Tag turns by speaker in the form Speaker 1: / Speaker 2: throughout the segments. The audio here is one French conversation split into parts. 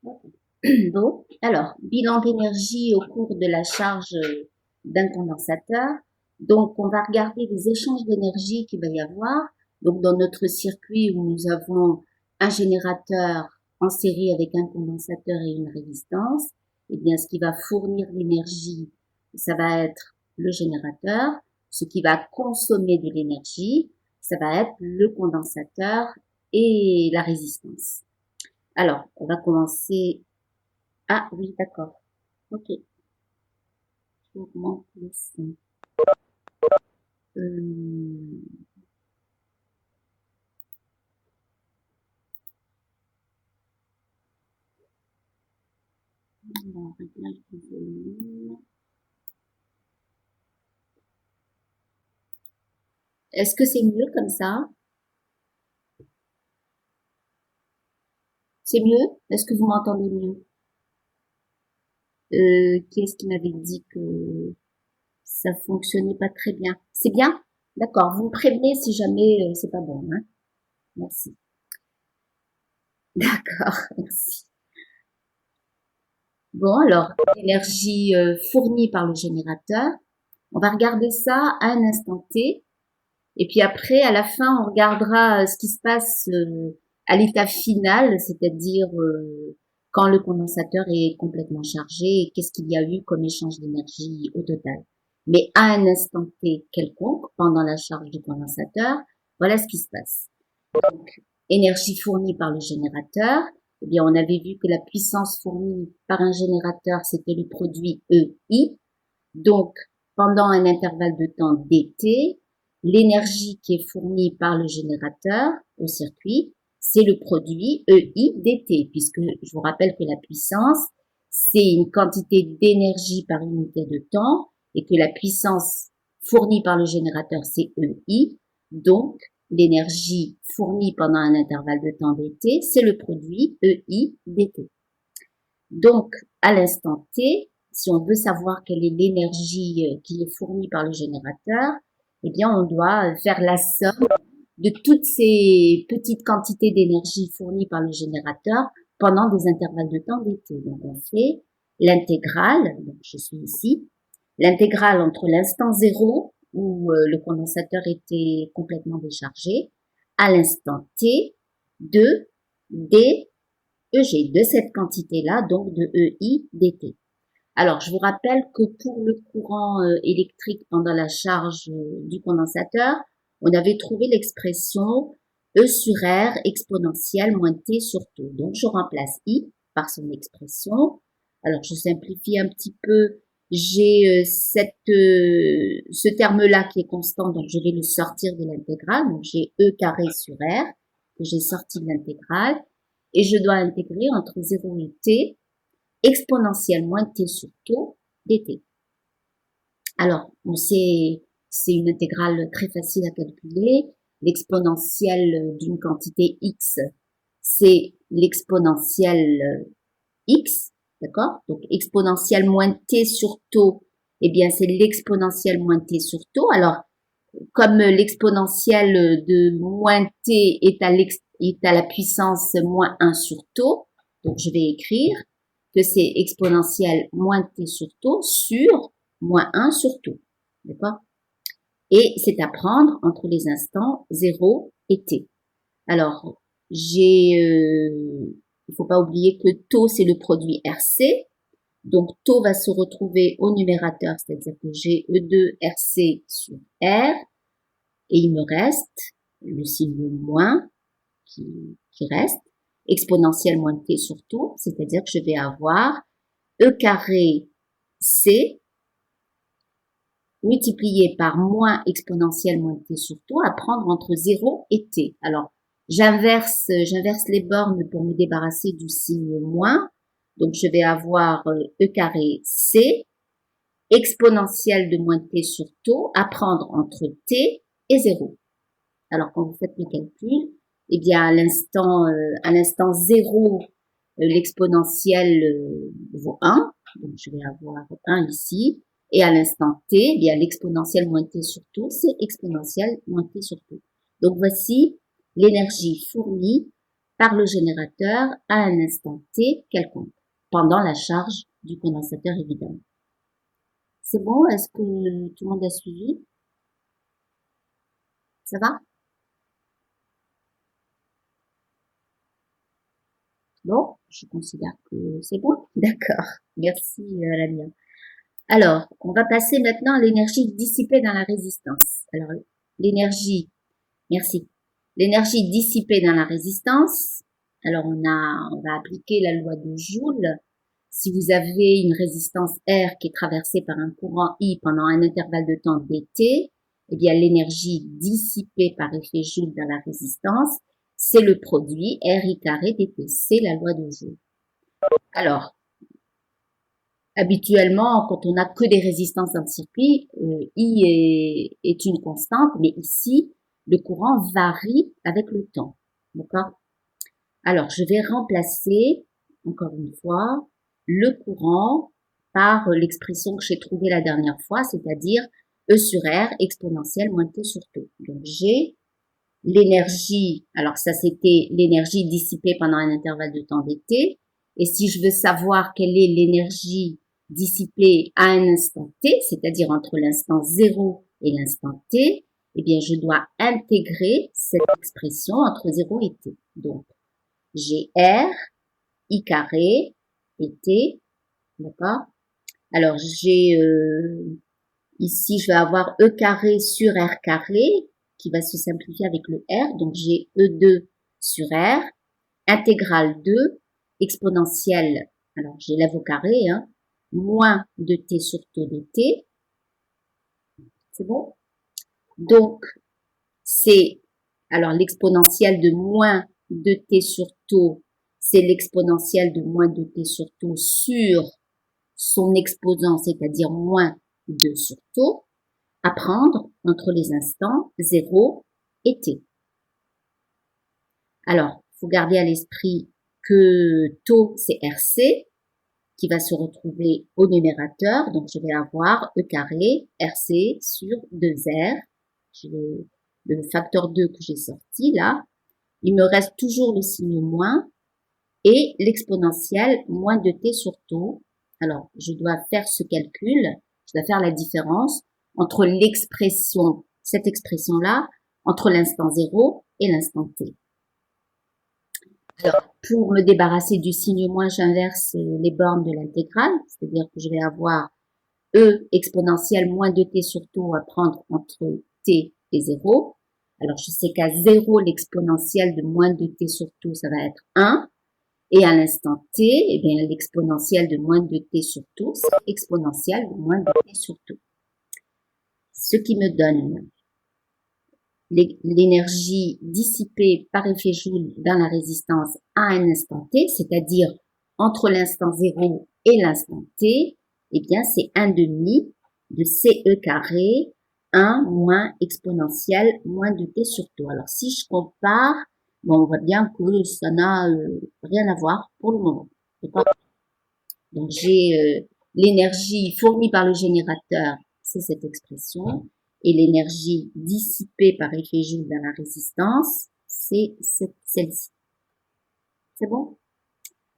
Speaker 1: Bon, alors, bilan d'énergie au cours de la charge d'un condensateur. Donc, on va regarder les échanges d'énergie qu'il va y avoir. Donc, dans notre circuit où nous avons un générateur en série avec un condensateur et une résistance, eh bien, ce qui va fournir l'énergie, ça va être le générateur. Ce qui va consommer de l'énergie, ça va être le condensateur et la résistance. Alors, on va commencer. Ah oui, d'accord. Ok. J'augmente le son. Euh, alors, réglage du volume. Est-ce que c'est mieux comme ça? C'est mieux? Est-ce que vous m'entendez mieux? Qui est-ce qui m'avait dit que ça fonctionnait pas très bien? C'est bien? D'accord. Vous me prévenez si jamais c'est pas bon, hein? Merci. D'accord. Merci. Bon, alors, l'énergie fournie par le générateur. On va regarder ça à un instant T. Et puis après, à la fin, on regardera ce qui se passe à l'état final, c'est-à-dire quand le condensateur est complètement chargé et qu'est-ce qu'il y a eu comme échange d'énergie au total. Mais à un instant T quelconque, pendant la charge du condensateur, voilà ce qui se passe. Donc, énergie fournie par le générateur. Eh bien, on avait vu que la puissance fournie par un générateur, c'était le produit EI. Donc, pendant un intervalle de temps dt, l'énergie qui est fournie par le générateur au circuit, c'est le produit EI dt, puisque je vous rappelle que la puissance, c'est une quantité d'énergie par unité de temps, et que la puissance fournie par le générateur, c'est EI. Donc, l'énergie fournie pendant un intervalle de temps dt, c'est le produit EI dt. Donc, à l'instant T, si on veut savoir quelle est l'énergie qui est fournie par le générateur, eh bien, on doit faire la somme de toutes ces petites quantités d'énergie fournies par le générateur pendant des intervalles de temps d'été. Donc, on fait l'intégrale, donc je suis ici, l'intégrale entre l'instant zéro où le condensateur était complètement déchargé à l'instant T de d EG, de cette quantité-là, donc de EI dt. Alors, je vous rappelle que pour le courant électrique pendant la charge du condensateur, on avait trouvé l'expression E sur R exponentielle moins T sur T. Donc, je remplace I par son expression. Alors, je simplifie un petit peu. J'ai ce terme-là qui est constant, donc je vais le sortir de l'intégrale. Donc, j'ai E carré sur R, que j'ai sorti de l'intégrale. Et je dois intégrer entre 0 et T exponentielle moins T sur taux dt. Alors, on sait, c'est une intégrale très facile à calculer. L'exponentielle d'une quantité x, c'est l'exponentielle x, d'accord? Donc, exponentielle moins T sur taux, eh bien, c'est l'exponentielle moins T sur taux. Alors, comme l'exponentielle de moins T est à la puissance moins 1 sur taux, donc je vais écrire que c'est exponentielle moins T sur taux sur moins 1 sur taux. D'accord? Et c'est à prendre entre les instants 0 et T. Alors, il faut pas oublier que taux, c'est le produit RC. Donc, taux va se retrouver au numérateur, c'est-à-dire que j'ai E2 RC sur R. Et il me reste le signe moins qui reste, exponentielle moins t sur tout, c'est-à-dire que je vais avoir E carré C multiplié par moins exponentielle moins t sur tout à prendre entre 0 et t. Alors, j'inverse les bornes pour me débarrasser du signe moins. Donc, je vais avoir E carré C exponentielle de moins t sur taux à prendre entre t et 0. Alors, quand vous faites le calcul, eh bien, à l'instant 0, l'exponentielle vaut 1. Donc, je vais avoir 1 ici. Et à l'instant t, eh bien, l'exponentielle moins t sur tout, c'est exponentielle moins t sur tout. Donc, voici l'énergie fournie par le générateur à un instant t quelconque, pendant la charge du condensateur évidemment. C'est bon? Est-ce que tout le monde a suivi? Ça va? Bon, je considère que c'est bon. D'accord. Merci, Lamia. Alors, on va passer maintenant à l'énergie dissipée dans la résistance. Alors, l'énergie, merci. L'énergie dissipée dans la résistance. Alors, on va appliquer la loi de Joule. Si vous avez une résistance R qui est traversée par un courant I pendant un intervalle de temps dt, eh bien, l'énergie dissipée par effet Joule dans la résistance, c'est le produit RI carré dt. C'est la loi de Joule. Alors, habituellement, quand on n'a que des résistances dans le circuit, I est une constante, mais ici, le courant varie avec le temps. D'accord? Alors, je vais remplacer, encore une fois, le courant par l'expression que j'ai trouvée la dernière fois, c'est-à-dire E sur R exponentielle moins T sur T. Donc, j'ai l'énergie, alors ça c'était l'énergie dissipée pendant un intervalle de temps dt, et si je veux savoir quelle est l'énergie dissipée à un instant t, c'est-à-dire entre l'instant 0 et l'instant t, eh bien je dois intégrer cette expression entre 0 et t. Donc, j'ai R, I carré, et T, d'accord? Alors, j'ai ici, je vais avoir E carré sur R carré, qui va se simplifier avec le R. Donc, j'ai E2 sur R, intégrale 2, exponentielle, alors j'élève au carré, hein, moins de T sur T dt. C'est bon? Donc, c'est, alors l'exponentielle de moins de T sur taux, c'est l'exponentielle de moins de T sur taux sur son exposant, c'est-à-dire moins 2 sur taux, à prendre entre les instants 0 et t. Alors, il faut garder à l'esprit que taux, c'est RC, qui va se retrouver au numérateur. Donc, je vais avoir E carré RC sur 2R. J'ai le facteur 2 que j'ai sorti là. Il me reste toujours le signe moins et l'exponentielle moins de t sur taux. Alors, je dois faire ce calcul, je dois faire la différence entre l'expression, cette expression-là, entre l'instant 0 et l'instant t. Alors, pour me débarrasser du signe moins, j'inverse les bornes de l'intégrale, c'est-à-dire que je vais avoir E exponentielle moins de t sur taux à prendre entre t et 0. Alors, je sais qu'à 0, l'exponentielle de moins de t sur taux, ça va être 1. Et à l'instant t, eh bien, l'exponentielle de moins de t sur taux, c'est exponentielle de moins de t sur taux. Ce qui me donne l'énergie dissipée par effet Joule dans la résistance à un instant t, c'est-à-dire entre l'instant 0 et l'instant t, eh bien, c'est 1 demi de CE carré 1 moins exponentielle moins de t sur taux. Alors, si je compare, bon, on voit bien que ça n'a rien à voir pour le moment. Donc, j'ai l'énergie fournie par le générateur, c'est cette expression, et l'énergie dissipée par effet Joule dans la résistance, c'est celle-ci. C'est bon?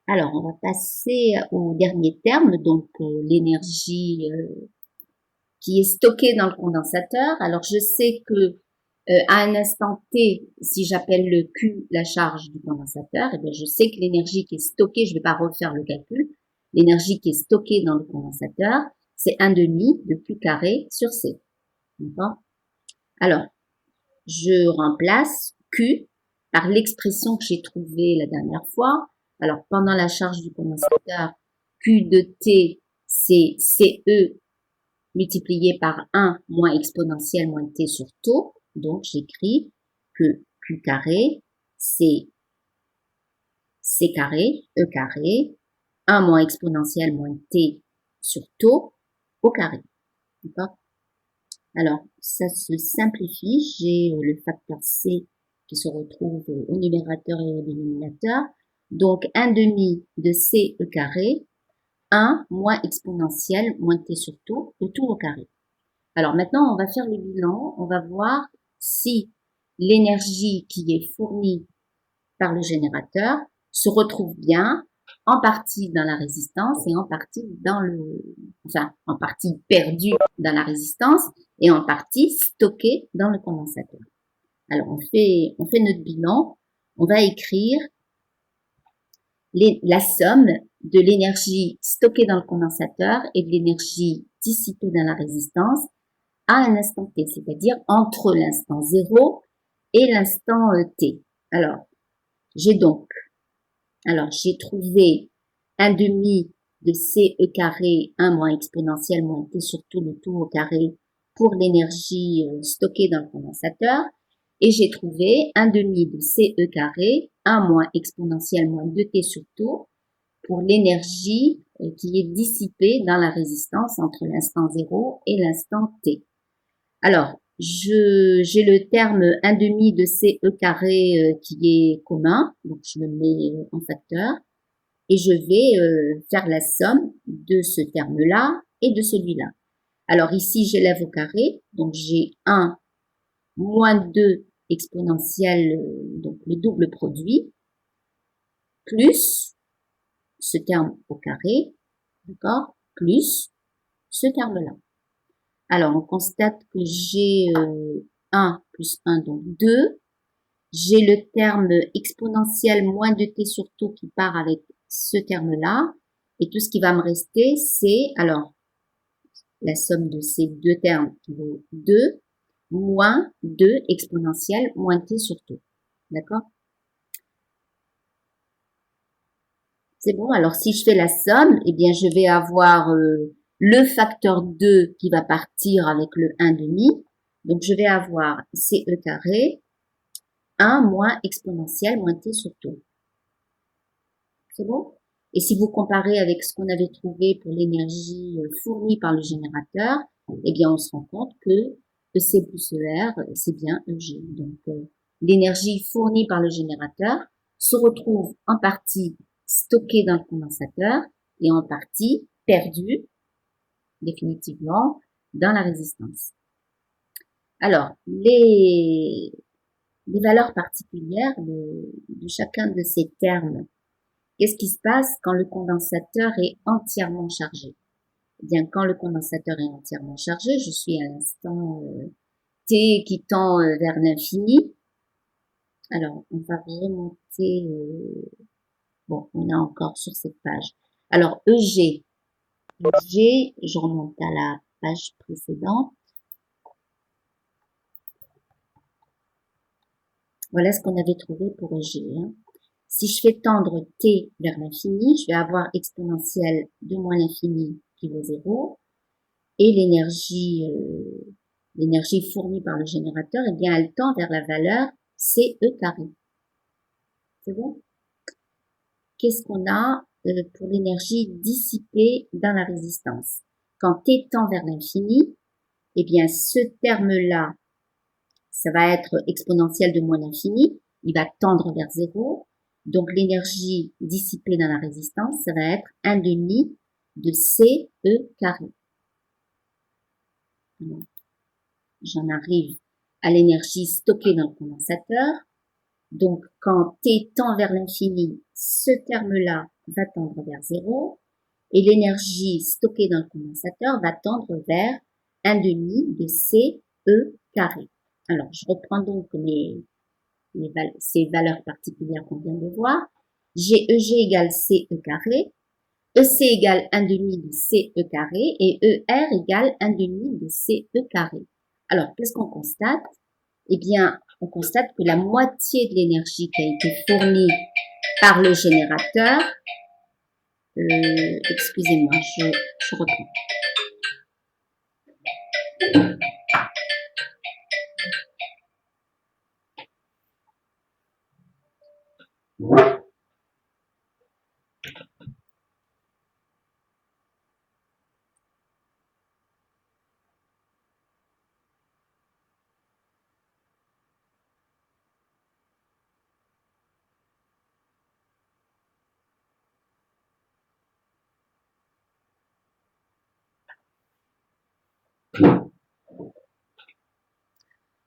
Speaker 1: Alors, on va passer au dernier terme, donc l'énergie qui est stockée dans le condensateur. Alors, je sais que à un instant t, si j'appelle le Q la charge du condensateur, eh bien, je sais que l'énergie qui est stockée, je ne vais pas refaire le calcul, l'énergie qui est stockée dans le condensateur, c'est 1 demi de Q carré sur C. D'accord? Alors, je remplace Q par l'expression que j'ai trouvée la dernière fois. Alors, pendant la charge du condensateur, Q de T, c'est CE multiplié par 1 moins exponentielle moins T sur taux. Donc, j'écris que Q carré, c'est C carré, E carré, 1 moins exponentielle moins T sur taux au carré. D'accord? Alors, ça se simplifie. J'ai le facteur C qui se retrouve au numérateur et au dénominateur. Donc, 1 demi de C E carré, 1 moins exponentielle moins T sur taux, le tout au carré. Alors maintenant, on va faire le bilan. On va voir si l'énergie qui est fournie par le générateur se retrouve bien en partie dans la résistance et en partie en partie perdue dans la résistance et en partie stockée dans le condensateur. Alors, on fait notre bilan. On va écrire la somme de l'énergie stockée dans le condensateur et de l'énergie dissipée dans la résistance à un instant t, c'est-à-dire entre l'instant 0 et l'instant t. Alors, j'ai trouvé un demi de CE carré 1 moins exponentielle moins t sur tout le tout au carré pour l'énergie stockée dans le condensateur. Et j'ai trouvé un demi de CE carré 1 moins exponentielle moins 2t sur tout pour l'énergie qui est dissipée dans la résistance entre l'instant 0 et l'instant t. Alors, j'ai le terme 1 demi de CE carré qui est commun, donc je le mets en facteur, et je vais faire la somme de ce terme-là et de celui-là. Alors ici, j'élève au carré, donc j'ai 1 moins 2 exponentielle, donc le double produit, plus ce terme au carré, d'accord, plus ce terme-là. Alors, on constate que j'ai 1 plus 1, donc 2. J'ai le terme exponentielle moins 2t sur tout qui part avec ce terme-là. Et tout ce qui va me rester, c'est, alors, la somme de ces deux termes qui vaut 2, moins 2 exponentielle moins t sur tout. D'accord? C'est bon. Alors, si je fais la somme, eh bien, je vais avoir le facteur 2 qui va partir avec le 1 demi. Donc, je vais avoir CE carré 1 moins exponentielle moins t sur tout. C'est bon? Et si vous comparez avec ce qu'on avait trouvé pour l'énergie fournie par le générateur, eh bien, on se rend compte que EC plus ER, c'est bien EG. Donc, l'énergie fournie par le générateur se retrouve en partie stockée dans le condensateur et en partie perdue définitivement dans la résistance. Alors, les valeurs particulières de chacun de ces termes. Qu'est-ce qui se passe quand le condensateur est entièrement chargé? Eh bien, quand le condensateur est entièrement chargé, je suis à l'instant t qui tend vers l'infini. Alors, on va remonter. Bon, on est encore sur cette page. Alors, EG. EG, je remonte à la page précédente. Voilà ce qu'on avait trouvé pour EG. Si je fais tendre t vers l'infini, je vais avoir exponentielle de moins l'infini qui vaut 0. Et l'énergie fournie par le générateur, eh bien, elle tend vers la valeur CE carré. C'est bon? Qu'est-ce qu'on a pour l'énergie dissipée dans la résistance? Quand t tend vers l'infini, eh bien, ce terme-là, ça va être exponentielle de moins l'infini, il va tendre vers 0. Donc, l'énergie dissipée dans la résistance, ça va être 1 demi de CE carré. J'en arrive à l'énergie stockée dans le condensateur. Donc, quand t tend vers l'infini, ce terme-là va tendre vers 0. Et l'énergie stockée dans le condensateur va tendre vers 1 demi de CE carré. Alors, je reprends donc ces valeurs particulières qu'on vient de voir. J'ai EG égale CE carré, EC égale 1 demi de CE carré et ER égale 1 demi de CE carré. Alors, qu'est-ce qu'on constate? Eh bien, on constate que la moitié de l'énergie qui a été fournie par le générateur, excusez-moi, je reprends.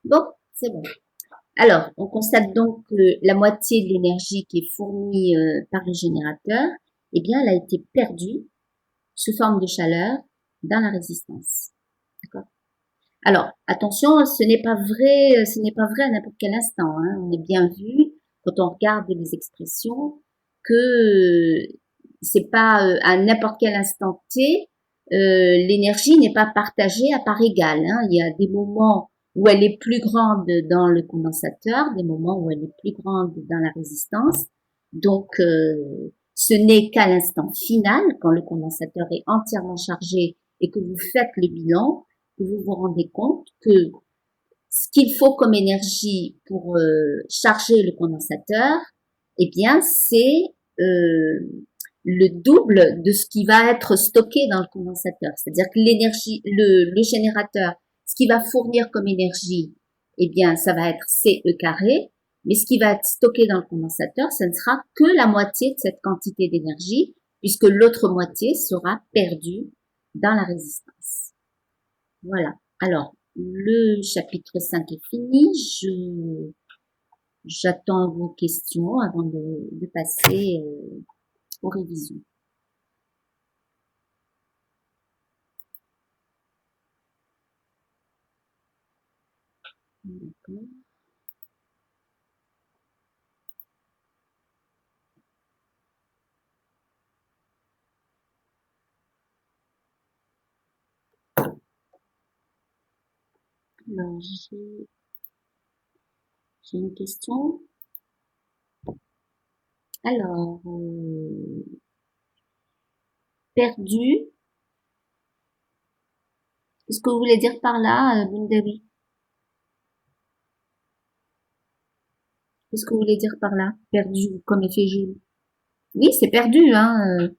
Speaker 1: Bon, c'est bon. Alors, on constate donc que la moitié de l'énergie qui est fournie par le générateur, eh bien, elle a été perdue sous forme de chaleur dans la résistance. D'accord. Alors, attention, ce n'est pas vrai à n'importe quel instant. Hein. On est bien vu quand on regarde les expressions que c'est pas à n'importe quel instant T, l'énergie n'est pas partagée à part égale. Hein. Il y a des moments où elle est plus grande dans le condensateur, des moments où elle est plus grande dans la résistance. Donc, ce n'est qu'à l'instant final, quand le condensateur est entièrement chargé et que vous faites le bilan, que vous vous rendez compte que ce qu'il faut comme énergie pour charger le condensateur, eh bien, c'est le double de ce qui va être stocké dans le condensateur. C'est-à-dire que l'énergie, le générateur, ce qui va fournir comme énergie, eh bien, ça va être CE carré, mais ce qui va être stocké dans le condensateur, ça ne sera que la moitié de cette quantité d'énergie, puisque l'autre moitié sera perdue dans la résistance. Voilà. Alors, le chapitre 5 est fini. J'attends vos questions avant de passer aux révisions. D'accord. Alors, j'ai une question. Alors, perdu, qu'est-ce que vous voulez dire par là, Bundawi? Qu'est-ce que vous voulez dire par là? Perdu, comme effet Joule. Oui, c'est perdu, hein.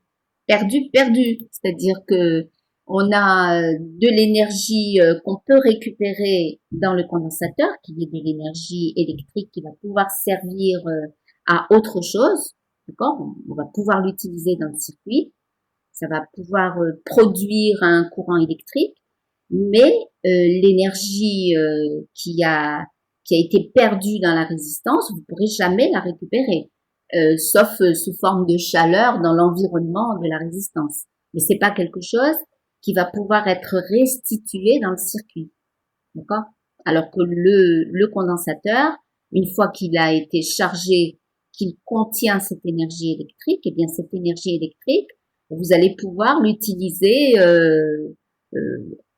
Speaker 1: Perdu, perdu. C'est-à-dire que on a de l'énergie qu'on peut récupérer dans le condensateur, qui est de l'énergie électrique qui va pouvoir servir à autre chose. D'accord? On va pouvoir l'utiliser dans le circuit. Ça va pouvoir produire un courant électrique, mais l'énergie qui a été perdue dans la résistance, vous ne pourrez jamais la récupérer, sauf sous forme de chaleur dans l'environnement de la résistance. Mais c'est pas quelque chose qui va pouvoir être restitué dans le circuit, d'accord? Alors que le condensateur, une fois qu'il a été chargé, qu'il contient cette énergie électrique, et bien cette énergie électrique, vous allez pouvoir l'utiliser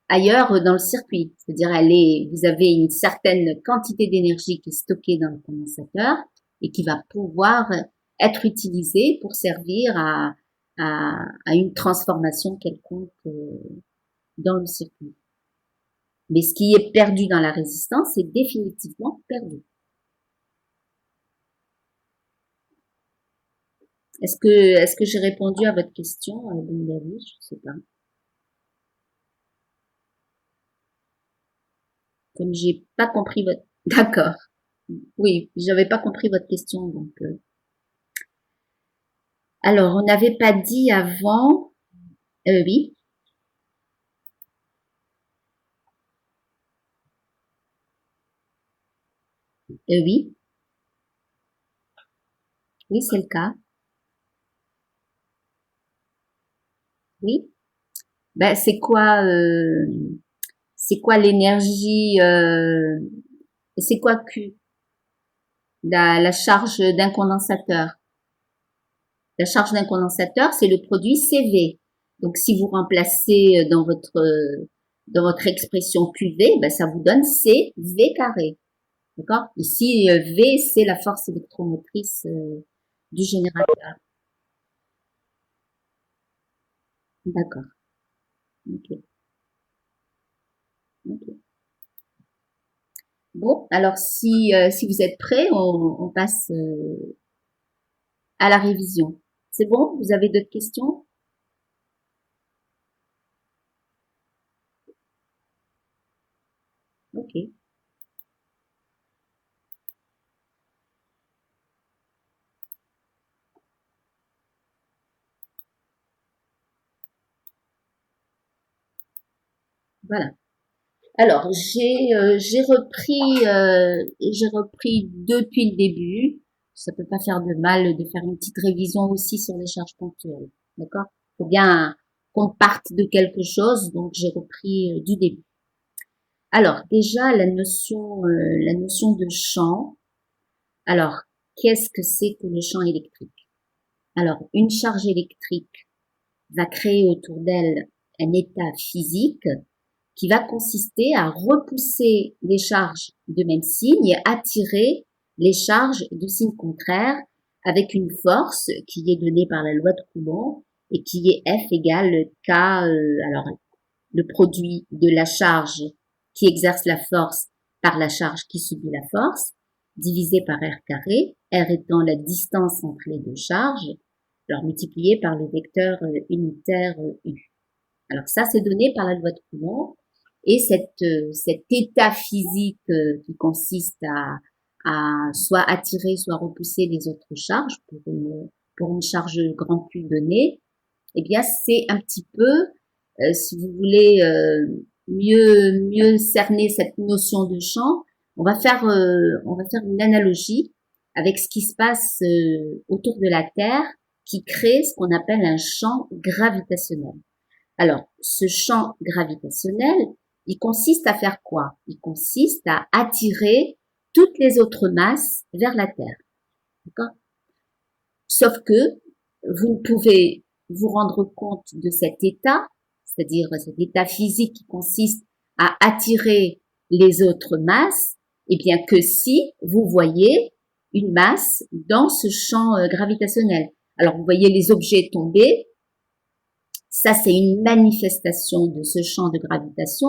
Speaker 1: ailleurs dans le circuit. C'est-à-dire, vous avez une certaine quantité d'énergie qui est stockée dans le condensateur et qui va pouvoir être utilisée pour servir à une transformation quelconque dans le circuit. Mais ce qui est perdu dans la résistance est définitivement perdu. Est-ce que j'ai répondu à votre question, Bundavi? Je sais pas. Comme j'ai pas compris votre, d'accord. Oui, j'avais pas compris votre question, donc. Alors, on n'avait pas dit avant. Oui, oui, oui, c'est le cas. Oui. Ben, c'est quoi l'énergie, c'est quoi Q? La charge d'un condensateur. La charge d'un condensateur, c'est le produit CV. Donc, si vous remplacez dans votre expression QV, ben, ça vous donne CV carré. D'accord? Ici, V, c'est la force électromotrice du générateur. D'accord. Ok. Ok. Bon, alors si vous êtes prêts, on passe à la révision. C'est bon? Vous avez d'autres questions? Ok. Voilà. Alors, j'ai repris depuis le début. Ça peut pas faire de mal de faire une petite révision aussi sur les charges ponctuelles. D'accord? Faut bien qu'on parte de quelque chose, donc j'ai repris du début. Alors, déjà, la notion de champ. Alors, qu'est-ce que c'est que le champ électrique? Alors, une charge électrique va créer autour d'elle un état physique qui va consister à repousser les charges de même signe et attirer les charges de signe contraire avec une force qui est donnée par la loi de Coulomb et qui est F égale K, alors le produit de la charge qui exerce la force par la charge qui subit la force, divisé par R carré, R étant la distance entre les deux charges, alors multiplié par le vecteur unitaire U. Alors ça, c'est donné par la loi de Coulomb. Et cet état physique qui consiste à soit attirer, soit repousser les autres charges pour une charge grand Q donnée, eh bien c'est un petit peu, si vous voulez mieux cerner cette notion de champ, on va faire une analogie avec ce qui se passe autour de la Terre qui crée ce qu'on appelle un champ gravitationnel. Alors, ce champ gravitationnel, il consiste à faire quoi? Il consiste à attirer toutes les autres masses vers la Terre. D'accord? Sauf que vous ne pouvez vous rendre compte de cet état, c'est-à-dire cet état physique qui consiste à attirer les autres masses, et bien que si vous voyez une masse dans ce champ gravitationnel. Alors, vous voyez les objets tomber, ça, c'est une manifestation de ce champ de gravitation.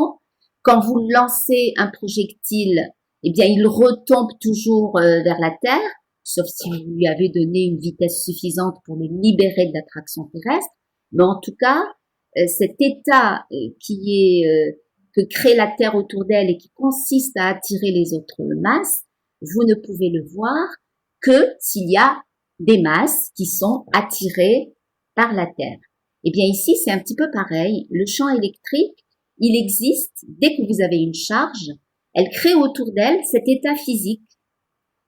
Speaker 1: Quand vous lancez un projectile, eh bien, il retombe toujours vers la Terre, sauf si vous lui avez donné une vitesse suffisante pour le libérer de l'attraction terrestre. Mais en tout cas, cet état que crée la Terre autour d'elle et qui consiste à attirer les autres masses, vous ne pouvez le voir que s'il y a des masses qui sont attirées par la Terre. Eh bien ici, c'est un petit peu pareil. Le champ électrique, il existe dès que vous avez une charge. Elle crée autour d'elle cet état physique.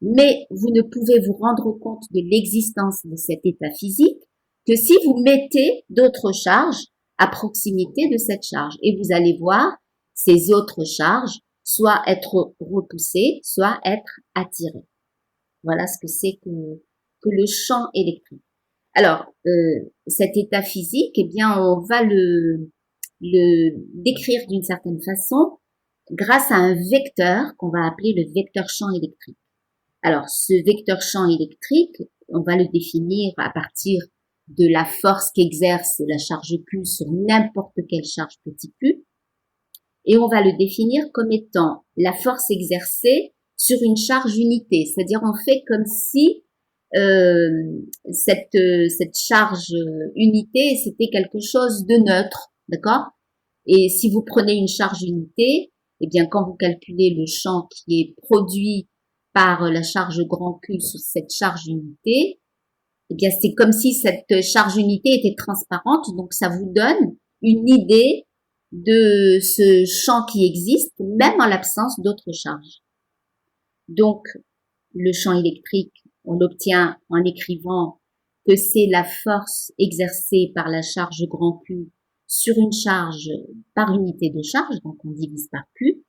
Speaker 1: Mais vous ne pouvez vous rendre compte de l'existence de cet état physique que si vous mettez d'autres charges à proximité de cette charge. Et vous allez voir ces autres charges soit être repoussées, soit être attirées. Voilà ce que c'est que le champ électrique. Alors, cet état physique, eh bien, on va le décrire d'une certaine façon grâce à un vecteur qu'on va appeler le vecteur champ électrique. Alors, ce vecteur champ électrique, on va le définir à partir de la force qu'exerce la charge Q sur n'importe quelle charge petit q, et on va le définir comme étant la force exercée sur une charge unité, c'est-à-dire on fait comme si cette charge unité, c'était quelque chose de neutre, d'accord? Et si vous prenez une charge unité, eh bien, quand vous calculez le champ qui est produit par la charge grand Q sur cette charge unité, eh bien, c'est comme si cette charge unité était transparente, donc ça vous donne une idée de ce champ qui existe, même en l'absence d'autres charges. Donc, le champ électrique, on l'obtient en écrivant que c'est la force exercée par la charge grand Q sur une charge par unité de charge, donc on divise par Q,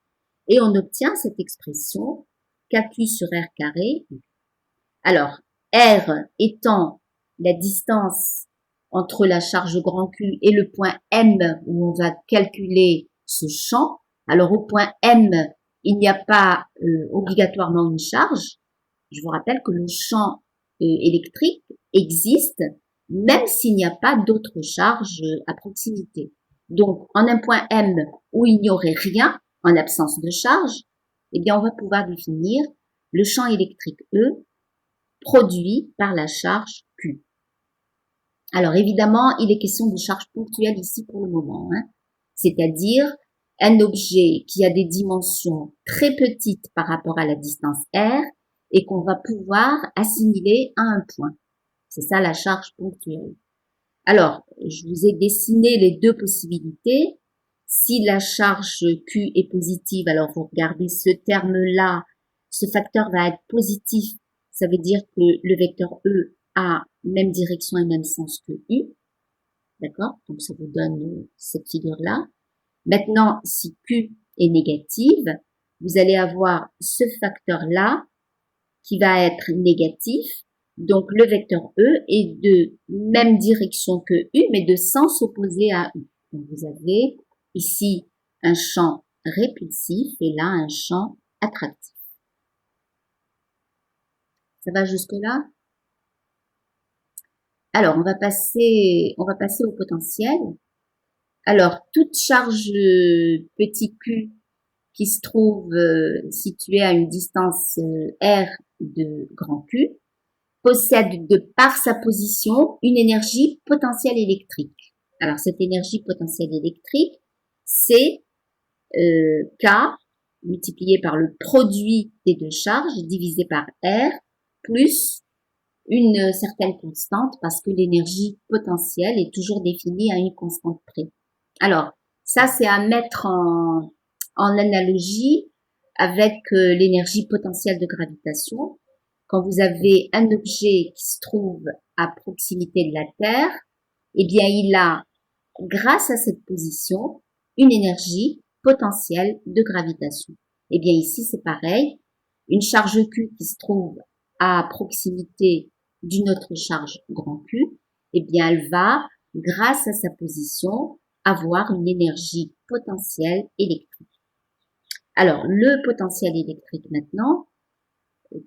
Speaker 1: et on obtient cette expression KQ sur R carré. Alors, R étant la distance entre la charge grand Q et le point M où on va calculer ce champ. Alors, au point M, il n'y a pas obligatoirement une charge. Je vous rappelle que le champ électrique existe même s'il n'y a pas d'autres charges à proximité. Donc, en un point M où il n'y aurait rien, en absence de charge, eh bien, on va pouvoir définir le champ électrique E produit par la charge Q. Alors, évidemment, il est question de charge ponctuelle ici pour le moment, hein, c'est-à-dire un objet qui a des dimensions très petites par rapport à la distance R et qu'on va pouvoir assimiler à un point. C'est ça la charge ponctuelle. Alors, je vous ai dessiné les deux possibilités. Si la charge Q est positive, alors vous regardez ce terme-là, ce facteur va être positif, ça veut dire que le vecteur E a même direction et même sens que U, d'accord? Donc ça vous donne cette figure-là. Maintenant, si Q est négative, vous allez avoir ce facteur-là qui va être négatif. Donc, le vecteur E est de même direction que U, mais de sens opposé à U. Donc, vous avez ici un champ répulsif et là un champ attractif. Ça va jusque-là? Alors, on va passer au potentiel. Alors, toute charge petit q qui se trouve située à une distance r de grand Q possède de par sa position une énergie potentielle électrique. Alors, cette énergie potentielle électrique, c'est K multiplié par le produit des deux charges divisé par R plus une certaine constante parce que l'énergie potentielle est toujours définie à une constante près. Alors, ça, c'est à mettre en analogie avec l'énergie potentielle de gravitation. Quand vous avez un objet qui se trouve à proximité de la Terre, eh bien, il a, grâce à cette position, une énergie potentielle de gravitation. Eh bien, ici, c'est pareil. Une charge Q qui se trouve à proximité d'une autre charge grand Q, eh bien, elle va, grâce à sa position, avoir une énergie potentielle électrique. Alors, le potentiel électrique maintenant,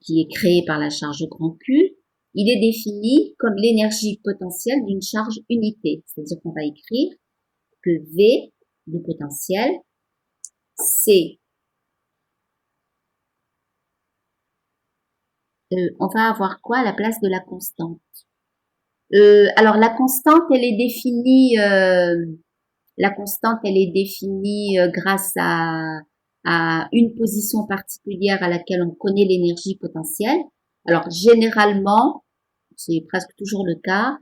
Speaker 1: qui est créé par la charge grand Q, il est défini comme l'énergie potentielle d'une charge unité. C'est-à-dire qu'on va écrire que V, le potentiel, c'est, on va avoir quoi à la place de la constante? Alors, la constante, elle est définie, grâce à une position particulière à laquelle on connaît l'énergie potentielle. Alors, généralement, c'est presque toujours le cas,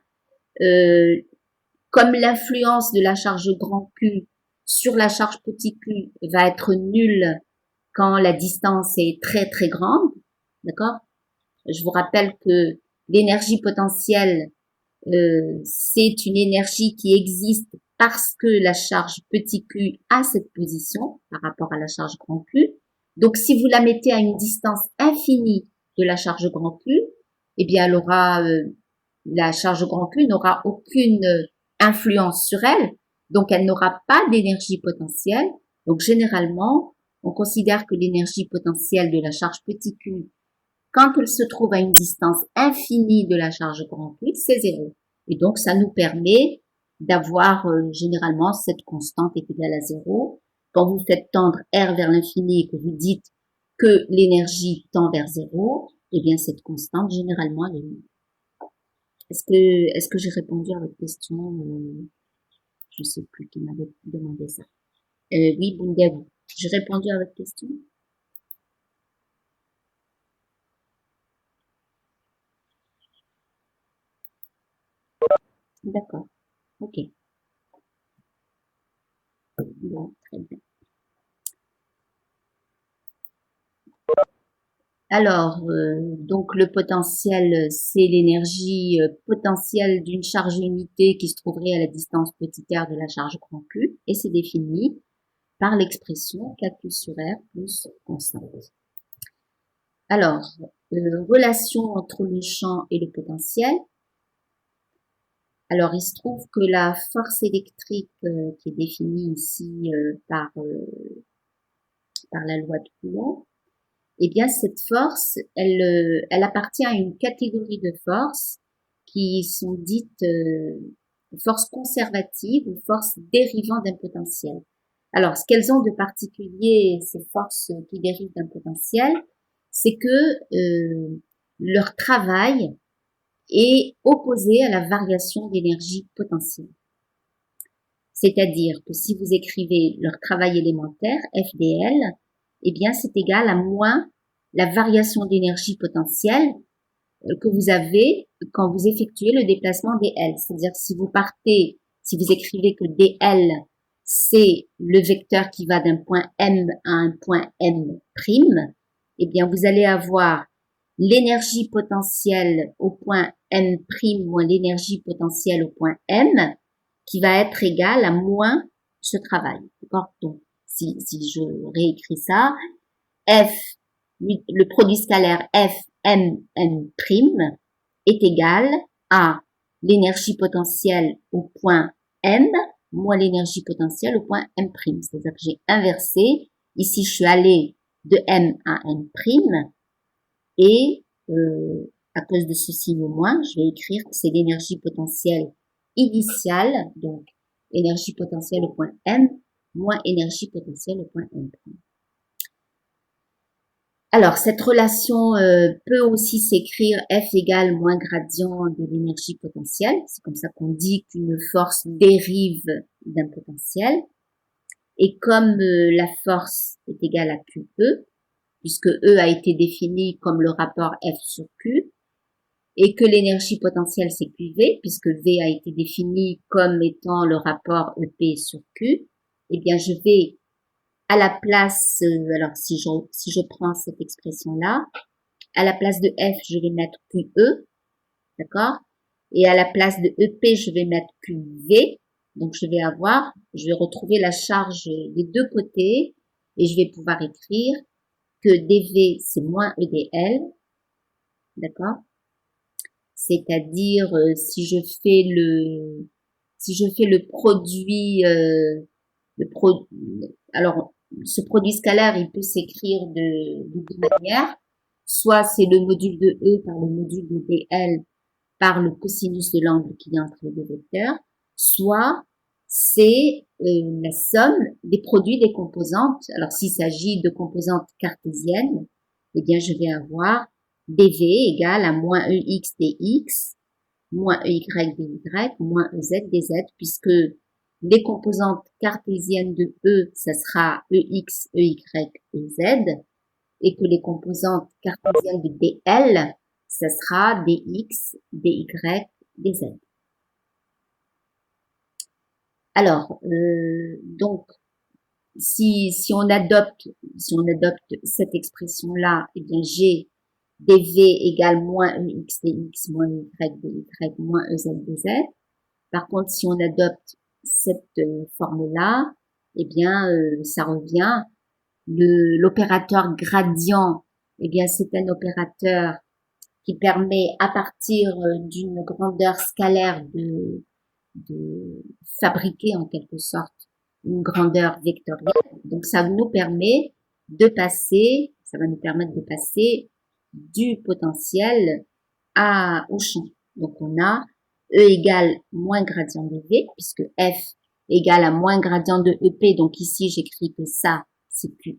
Speaker 1: comme l'influence de la charge grand Q sur la charge petit q va être nulle quand la distance est très très grande, d'accord? Je vous rappelle que l'énergie potentielle, c'est une énergie qui existe parce que la charge petit q a cette position par rapport à la charge grand Q. Donc, si vous la mettez à une distance infinie de la charge grand Q, eh bien, elle aura, la charge grand Q n'aura aucune influence sur elle, donc elle n'aura pas d'énergie potentielle. Donc, généralement, on considère que l'énergie potentielle de la charge petit q, quand elle se trouve à une distance infinie de la charge grand Q, c'est zéro. Et donc, ça nous permet d'avoir généralement cette constante est égale à zéro. Quand vous faites tendre R vers l'infini et que vous dites que l'énergie tend vers zéro, eh bien, cette constante, généralement, elle est nulle. Est-ce que j'ai répondu à votre question? Je sais plus qui m'avait demandé ça. Oui, Bunderu. J'ai répondu à votre question? D'accord. Ok. Bon, très bien. Alors, donc le potentiel, c'est l'énergie potentielle d'une charge unité qui se trouverait à la distance petit r de la charge grand Q, et c'est défini par l'expression Kq sur R plus constante. Alors, relation entre le champ et le potentiel. Alors, il se trouve que la force électrique qui est définie ici par la loi de Coulomb, eh bien, cette force, elle appartient à une catégorie de forces qui sont dites forces conservatives ou forces dérivant d'un potentiel. Alors, ce qu'elles ont de particulier, ces forces qui dérivent d'un potentiel, c'est que leur travail est opposé à la variation d'énergie potentielle. C'est-à-dire que si vous écrivez leur travail élémentaire, FDL, eh bien, c'est égal à moins la variation d'énergie potentielle que vous avez quand vous effectuez le déplacement dl. C'est-à-dire si vous écrivez que dl c'est le vecteur qui va d'un point M à un point M', eh bien, vous allez avoir l'énergie potentielle au point M' moins l'énergie potentielle au point M qui va être égale à moins ce travail. D'accord? Donc, si je réécris ça, F, le produit scalaire F, M, M' est égal à l'énergie potentielle au point M moins l'énergie potentielle au point M'. C'est-à-dire que j'ai inversé. Ici, je suis allé de M à M'. Et à cause de ce signe moins, je vais écrire que c'est l'énergie potentielle initiale, donc énergie potentielle au point M, moins énergie potentielle au point M'. Alors, cette relation peut aussi s'écrire F égale moins gradient de l'énergie potentielle. C'est comme ça qu'on dit qu'une force dérive d'un potentiel. Et comme la force est égale à QE, puisque E a été défini comme le rapport F sur Q, et que l'énergie potentielle c'est QV, puisque V a été défini comme étant le rapport EP sur Q, eh bien je vais à la place, alors si je prends cette expression-là, à la place de F, je vais mettre QE, d'accord? Et à la place de EP, je vais mettre QV. Donc je vais retrouver la charge des deux côtés et je vais pouvoir écrire que dV c'est moins EDL, d'accord? C'est-à-dire si je fais le produit alors ce produit scalaire il peut s'écrire de deux manières, soit c'est le module de E par le module de dl par le cosinus de l'angle qu'il y a entre les deux vecteurs, soit c'est la somme des produits des composantes. Alors s'il s'agit de composantes cartésiennes, eh bien je vais avoir dv égale à moins ex dx, moins ey dy, moins ez dz, puisque les composantes cartésiennes de E, ça sera ex, ey, ez, et que les composantes cartésiennes de dl, ça sera dx, dy, dz. Alors, donc, si on adopte cette expression-là, eh bien, j'ai dv égale moins ex dx, moins y dy, moins ez dz. Par contre, si on adopte cette forme-là, eh bien, ça revient. L'opérateur gradient, eh bien, c'est un opérateur qui permet à partir d'une grandeur scalaire de fabriquer en quelque sorte une grandeur vectorielle. Donc ça va nous permettre de passer du potentiel au champ. Donc on a E égale moins gradient de V, puisque F égale à moins gradient de EP. Donc ici j'écris que ça c'est QE,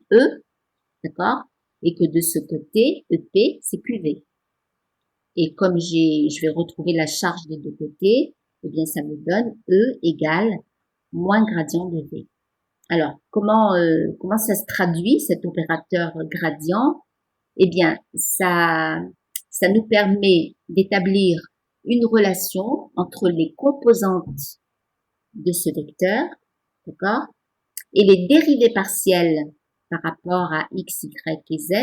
Speaker 1: d'accord? Et que de ce côté, EP c'est QV. Et comme je vais retrouver la charge des deux côtés, eh bien, ça me donne E égale moins gradient de V. Alors, comment ça se traduit, cet opérateur gradient? Eh bien, ça nous permet d'établir une relation entre les composantes de ce vecteur, d'accord? Et les dérivées partielles par rapport à x, y et z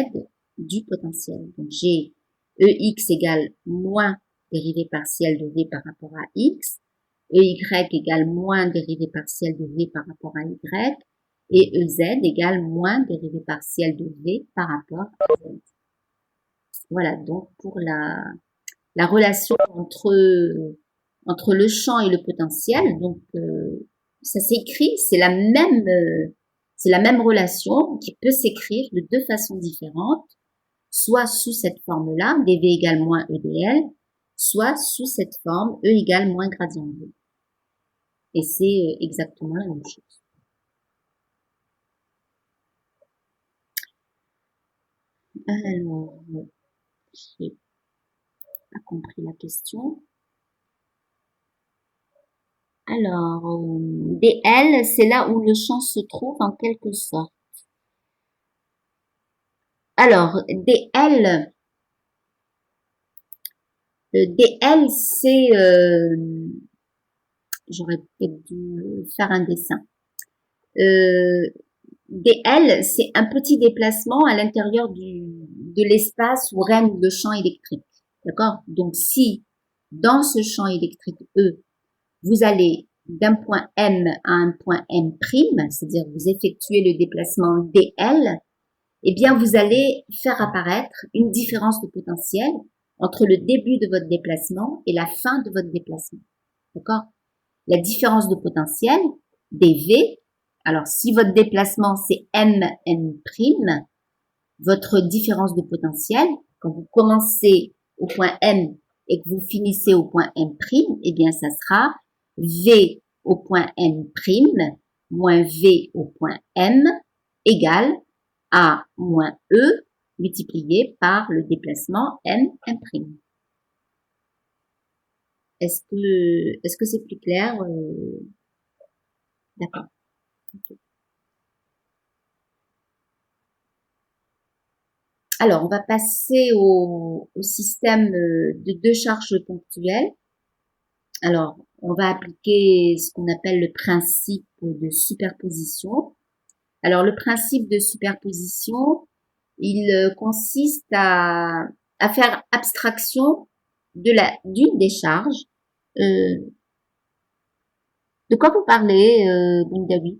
Speaker 1: du potentiel. Donc, j'ai EX égale moins dérivée partielle de V par rapport à X, EY égale moins dérivée partielle de V par rapport à Y, et EZ égale moins dérivée partielle de V par rapport à Z. Voilà donc pour la relation entre le champ et le potentiel. Donc ça s'écrit, c'est la même relation qui peut s'écrire de deux façons différentes, soit sous cette forme-là, dV égale moins EDL, soit sous cette forme, E égale moins gradient de V. Et c'est exactement la même chose. Alors, j'ai pas compris la question. Alors, dl, c'est là où le champ se trouve en quelque sorte. Alors, dl, c'est, j'aurais peut-être dû faire un dessin. dl, c'est un petit déplacement à l'intérieur de l'espace où règne le champ électrique. D'accord? Donc, si dans ce champ électrique E, vous allez d'un point M à un point M', c'est-à-dire vous effectuez le déplacement dl, eh bien, vous allez faire apparaître une différence de potentiel entre le début de votre déplacement et la fin de votre déplacement. D'accord? La différence de potentiel, dV, alors si votre déplacement c'est M', votre différence de potentiel, quand vous commencez au point M et que vous finissez au point M', eh bien ça sera V au point M' moins V au point M égale A moins E multiplié par le déplacement M'. Est-ce que c'est plus clair? D'accord. Okay. Alors, on va passer au système de deux charges ponctuelles. Alors, on va appliquer ce qu'on appelle le principe de superposition. Alors, le principe de superposition, il consiste à faire abstraction d'une des charges. De quoi vous parlez, Bundawi?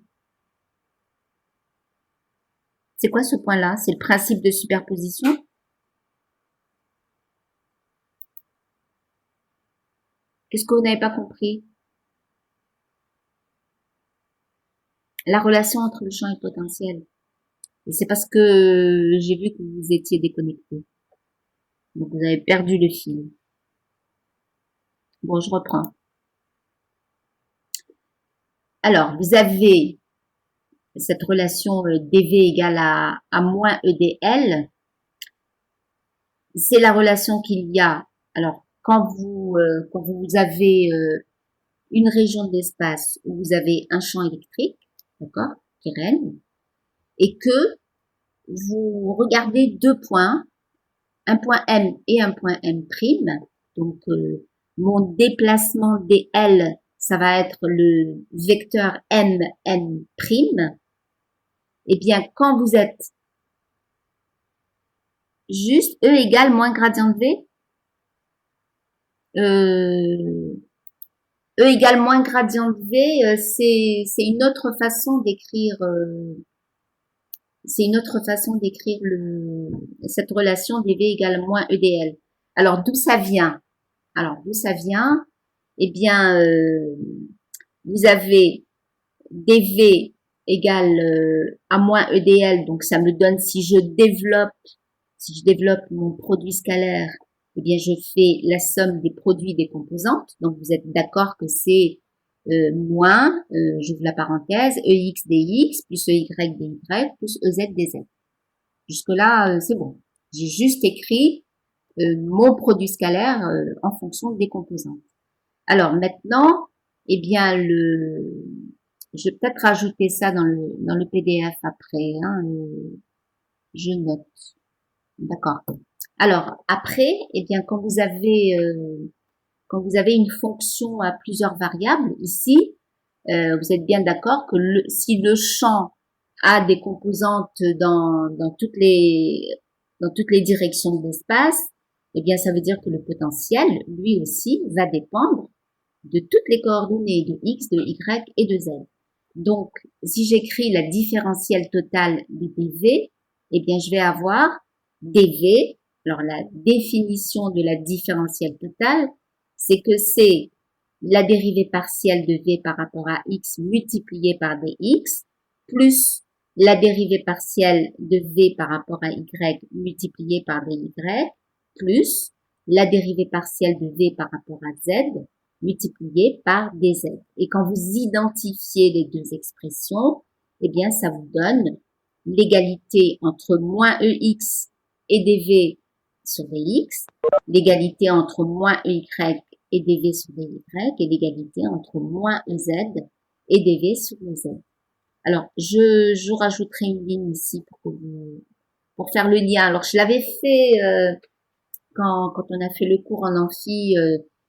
Speaker 1: C'est quoi ce point-là? C'est le principe de superposition? Qu'est-ce que vous n'avez pas compris? La relation entre le champ et le potentiel. Et c'est parce que j'ai vu que vous étiez déconnecté. Donc vous avez perdu le fil. Bon, je reprends. Alors, vous avez cette relation dV égale à moins EDL. C'est la relation qu'il y a. Alors, quand vous avez une région d'espace où vous avez un champ électrique, d'accord, qui règne, et que vous regardez deux points, un point M et un point M', donc mon déplacement dl, ça va être le vecteur MN', et bien quand vous êtes juste E égale moins gradient de V, E égale moins gradient de V, c'est une autre façon d'écrire cette relation dV égale moins EDL. Alors d'où ça vient? Eh bien, vous avez dV égale à moins EDL, donc ça me donne si je développe mon produit scalaire, eh bien je fais la somme des produits des composantes. Donc vous êtes d'accord que c'est moins, j'ouvre la parenthèse, EX dx plus EY dy plus EZ dz. Jusque là, c'est bon. J'ai juste écrit mon produit scalaire en fonction des composantes. Alors maintenant, eh bien je vais peut-être rajouter ça dans le PDF après. Hein, je note. D'accord. Alors après, eh bien quand vous avez une fonction à plusieurs variables ici, vous êtes bien d'accord que si le champ a des composantes dans toutes les directions de l'espace, eh bien ça veut dire que le potentiel, lui aussi, va dépendre de toutes les coordonnées de x, de y et de z. Donc, si j'écris la différentielle totale de dv, eh bien je vais avoir dv. Alors la définition de la différentielle totale, c'est que c'est la dérivée partielle de v par rapport à x multipliée par dx, plus la dérivée partielle de v par rapport à y multipliée par dy, plus la dérivée partielle de v par rapport à z multipliée par dz. Et quand vous identifiez les deux expressions, eh bien ça vous donne l'égalité entre moins ex et dv sur dx, l'égalité entre moins ey et dv sur dy, et l'égalité entre moins ez et dv sur z. Alors, je rajouterai une ligne ici pour faire le lien. Alors, je l'avais fait quand on a fait le cours en amphi,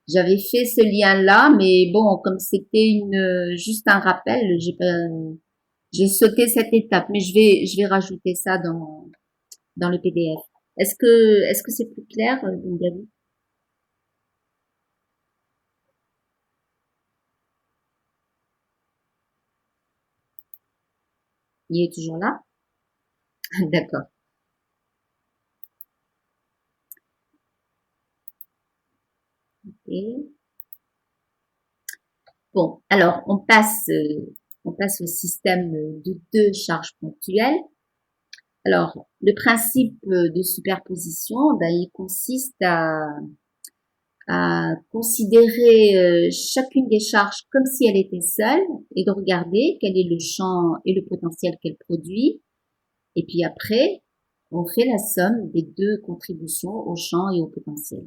Speaker 1: j'avais fait ce lien-là, mais bon, comme c'était juste un rappel, J'ai sauté cette étape, mais je vais rajouter ça dans le PDF. Est-ce que c'est plus clair, Gabi? Il est toujours là? D'accord. Ok. Bon, alors on passe au système de deux charges ponctuelles. Alors, le principe de superposition, ben, il consiste à considérer chacune des charges comme si elle était seule et de regarder quel est le champ et le potentiel qu'elle produit. Et puis après, on fait la somme des deux contributions au champ et au potentiel.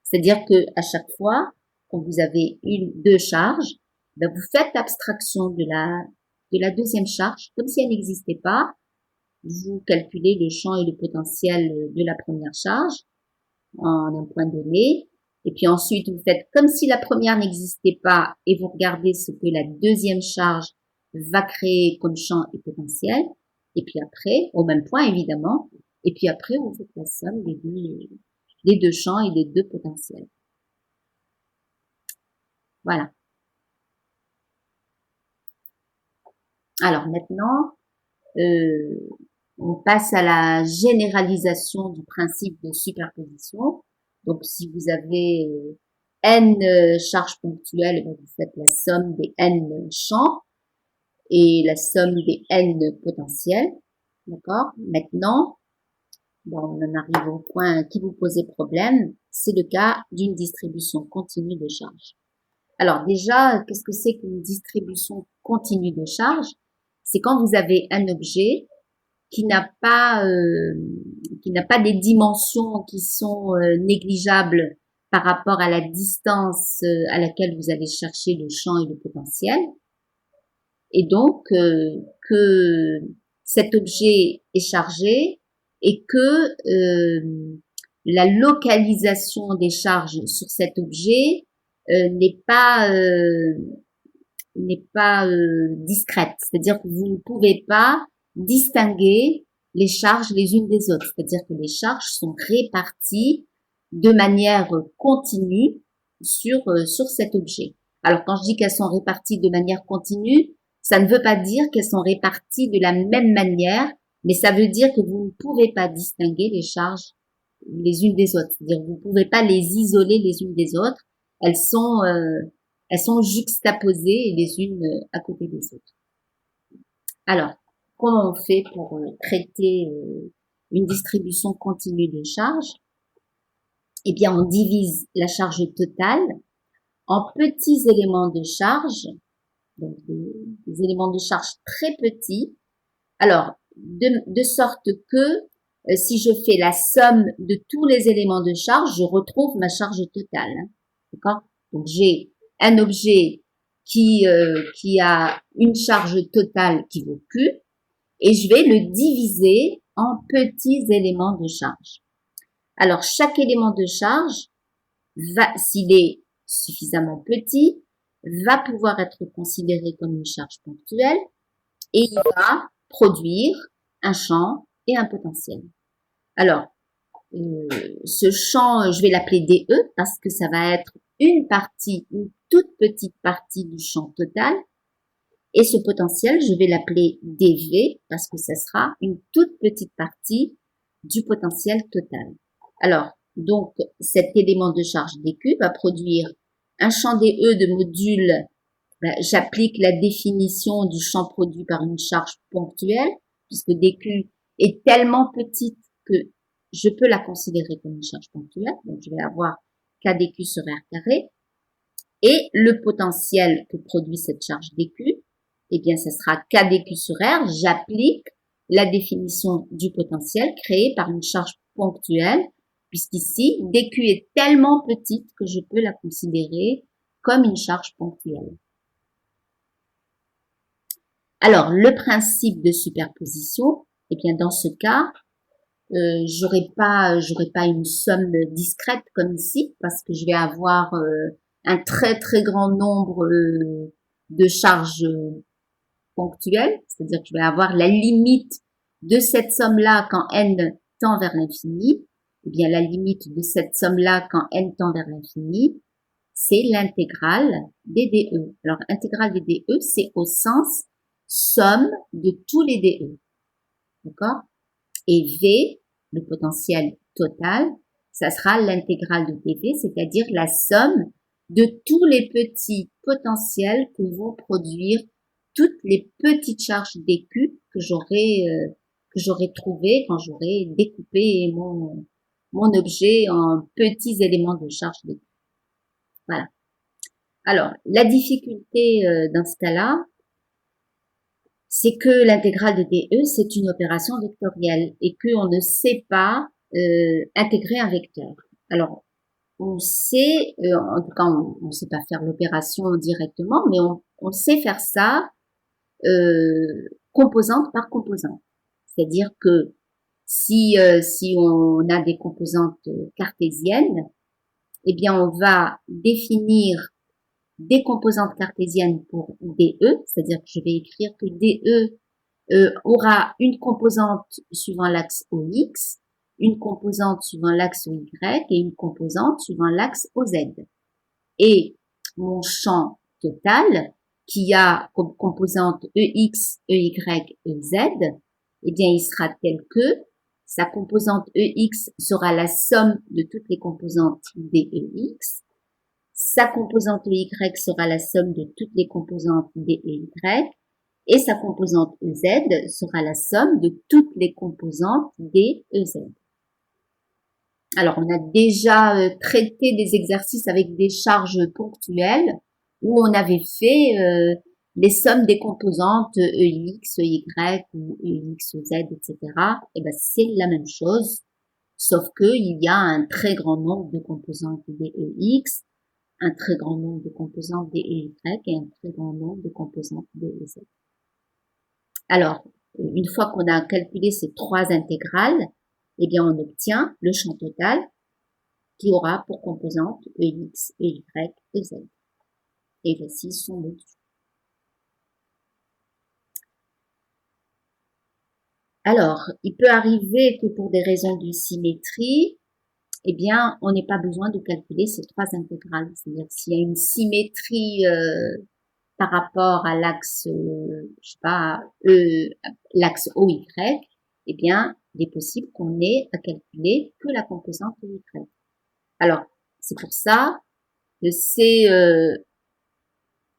Speaker 1: C'est-à-dire que à chaque fois, quand vous avez deux charges, ben vous faites abstraction de la deuxième charge comme si elle n'existait pas. Vous calculez le champ et le potentiel de la première charge en un point donné. Et puis ensuite, vous faites comme si la première n'existait pas et vous regardez ce que la deuxième charge va créer comme champ et potentiel. Et puis après, au même point évidemment. Et puis après, vous faites la somme des deux champs et des deux potentiels. Voilà. Alors maintenant, on passe à la généralisation du principe de superposition. Donc, si vous avez n charges ponctuelles, vous faites la somme des n champs et la somme des n potentiels. D'accord? Maintenant, bon, on en arrive au point qui vous posait problème. C'est le cas d'une distribution continue de charges. Alors déjà, qu'est-ce que c'est qu'une distribution continue de charges? C'est quand vous avez un objet qui n'a pas des dimensions qui sont négligeables par rapport à la distance à laquelle vous allez chercher le champ et le potentiel, et donc que cet objet est chargé et que la localisation des charges sur cet objet n'est pas discrète, c'est-à-dire que vous ne pouvez pas distinguer les charges les unes des autres, c'est-à-dire que les charges sont réparties de manière continue sur cet objet. Alors quand je dis qu'elles sont réparties de manière continue, ça ne veut pas dire qu'elles sont réparties de la même manière, mais ça veut dire que vous ne pouvez pas distinguer les charges les unes des autres, c'est-à-dire que vous ne pouvez pas les isoler les unes des autres, elles sont juxtaposées les unes à côté des autres. Alors, comment on fait pour traiter une distribution continue de charges? Eh bien, on divise la charge totale en petits éléments de charge, donc des éléments de charge très petits. Alors, de sorte que si je fais la somme de tous les éléments de charge, je retrouve ma charge totale. D'accord? Donc, j'ai un objet qui a une charge totale qui vaut Q, et je vais le diviser en petits éléments de charge. Alors, chaque élément de charge va, s'il est suffisamment petit, va pouvoir être considéré comme une charge ponctuelle et il va produire un champ et un potentiel. Alors, ce champ, je vais l'appeler DE parce que ça va être une toute petite partie du champ total. Et ce potentiel, je vais l'appeler DV parce que ça sera une toute petite partie du potentiel total. Alors, donc, cet élément de charge DQ va produire un champ DE de module. J'applique la définition du champ produit par une charge ponctuelle puisque DQ est tellement petite que je peux la considérer comme une charge ponctuelle. Donc, je vais avoir KDQ sur R carré. Et le potentiel que produit cette charge DQ, eh bien, ce sera KDQ sur R. J'applique la définition du potentiel créé par une charge ponctuelle, puisqu'ici, DQ est tellement petite que je peux la considérer comme une charge ponctuelle. Alors, le principe de superposition, eh bien, dans ce cas, j'aurais pas une somme discrète comme ici, parce que je vais avoir un très très grand nombre de charges ponctuelle, c'est-à-dire que je vais avoir la limite de cette somme-là quand n tend vers l'infini, eh bien la limite de cette somme-là quand n tend vers l'infini, c'est l'intégrale des dE. Alors, intégrale des dE, c'est au sens somme de tous les dE. D'accord? Et V, le potentiel total, ça sera l'intégrale de dV, c'est-à-dire la somme de tous les petits potentiels que vont produire toutes les petites charges dQ que j'aurais trouvé quand j'aurais découpé mon objet en petits éléments de charge dQ. Voilà. Alors, la difficulté dans ce cas-là, c'est que l'intégrale de DE, c'est une opération vectorielle et qu'on ne sait pas intégrer un vecteur. Alors, on sait, en tout cas, on ne sait pas faire l'opération directement, mais on sait faire ça composante par composante. C'est-à-dire que si on a des composantes cartésiennes, eh bien, on va définir des composantes cartésiennes pour DE, c'est-à-dire que je vais écrire que DE aura une composante suivant l'axe OX, une composante suivant l'axe OY et une composante suivant l'axe OZ. Et mon champ total, qui a comme composante EX, EY, EZ, eh bien, il sera tel que sa composante EX sera la somme de toutes les composantes DEX, sa composante EY sera la somme de toutes les composantes DEY, et sa composante EZ sera la somme de toutes les composantes DEZ. Alors, on a déjà traité des exercices avec des charges ponctuelles où on avait fait les sommes des composantes EX, EY ou EX, EZ, etc. Et ben, c'est la même chose, sauf que il y a un très grand nombre de composantes DEX, un très grand nombre de composantes DEY et un très grand nombre de composantes DEZ. Alors, une fois qu'on a calculé ces trois intégrales, eh bien, on obtient le champ total qui aura pour composante EX, EY, EZ. Et voici son module. Alors, il peut arriver que pour des raisons de symétrie, eh bien, on n'ait pas besoin de calculer ces trois intégrales. C'est-à-dire s'il y a une symétrie par rapport à l'axe, je sais pas, l'axe OY, eh bien, il est possible qu'on ait à calculer que la composante OY. Alors, c'est pour ça que c'est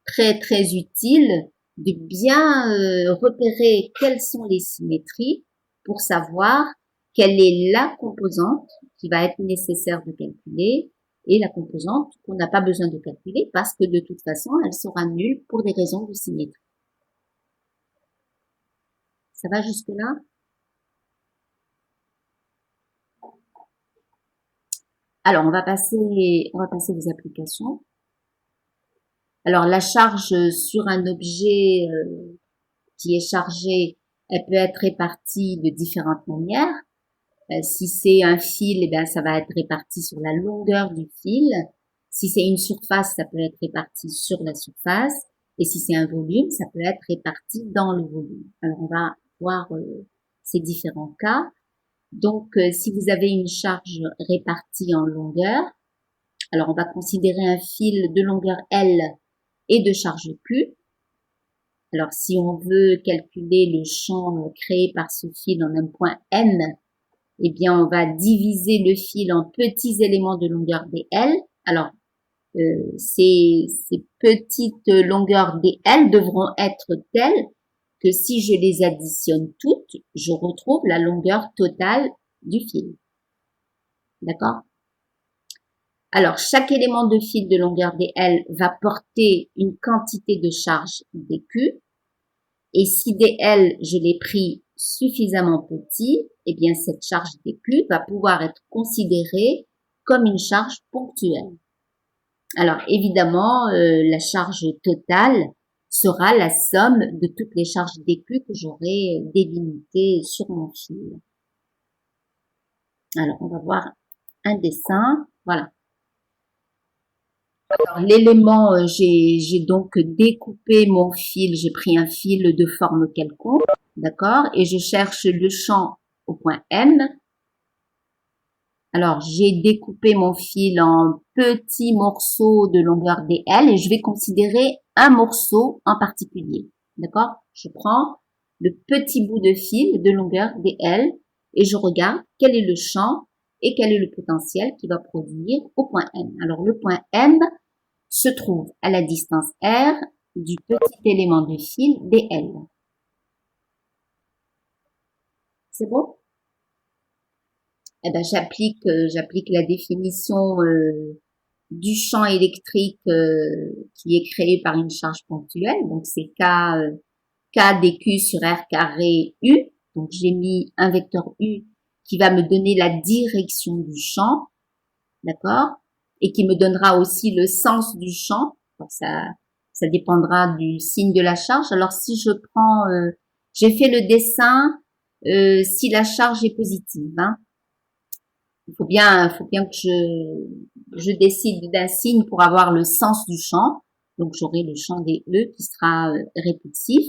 Speaker 1: très très utile de bien repérer quelles sont les symétries pour savoir quelle est la composante qui va être nécessaire de calculer et la composante qu'on n'a pas besoin de calculer parce que de toute façon, elle sera nulle pour des raisons de symétrie. Ça va jusque-là? Alors, on va passer aux applications. Alors, la charge sur un objet qui est chargé, elle peut être répartie de différentes manières. Si c'est un fil, eh bien, ça va être réparti sur la longueur du fil. Si c'est une surface, ça peut être réparti sur la surface. Et si c'est un volume, ça peut être réparti dans le volume. Alors, on va voir ces différents cas. Donc, si vous avez une charge répartie en longueur, alors on va considérer un fil de longueur L et de charge Q. Alors, si on veut calculer le champ créé par ce fil en un point M, eh bien, on va diviser le fil en petits éléments de longueur dl. Alors, ces petites longueurs dl devront être telles que si je les additionne toutes, je retrouve la longueur totale du fil. D'accord? Alors, chaque élément de fil de longueur dl va porter une quantité de charge dq. Et si dl, je l'ai pris suffisamment petit, eh bien, cette charge dq va pouvoir être considérée comme une charge ponctuelle. Alors, évidemment, la charge totale sera la somme de toutes les charges dq que j'aurai délimitées sur mon fil. Alors, on va voir un dessin. Voilà. Alors, l'élément, j'ai donc découpé mon fil, j'ai pris un fil de forme quelconque, d'accord, et je cherche le champ au point M. Alors, j'ai découpé mon fil en petits morceaux de longueur DL et je vais considérer un morceau en particulier, d'accord. Je prends le petit bout de fil de longueur DL et je regarde quel est le champ et quel est le potentiel qui va produire au point M. Alors, le point M se trouve à la distance R du petit élément de fil DL. C'est bon? Eh ben, j'applique la définition du champ électrique qui est créé par une charge ponctuelle. Donc, c'est K dQ sur R carré U. Donc, j'ai mis un vecteur U qui va me donner la direction du champ, d'accord? Et qui me donnera aussi le sens du champ. Donc, ça dépendra du signe de la charge. Alors, si je prends, j'ai fait le dessin si la charge est positive, hein. Il faut bien que je décide d'un signe pour avoir le sens du champ. Donc, j'aurai le champ des E qui sera répulsif.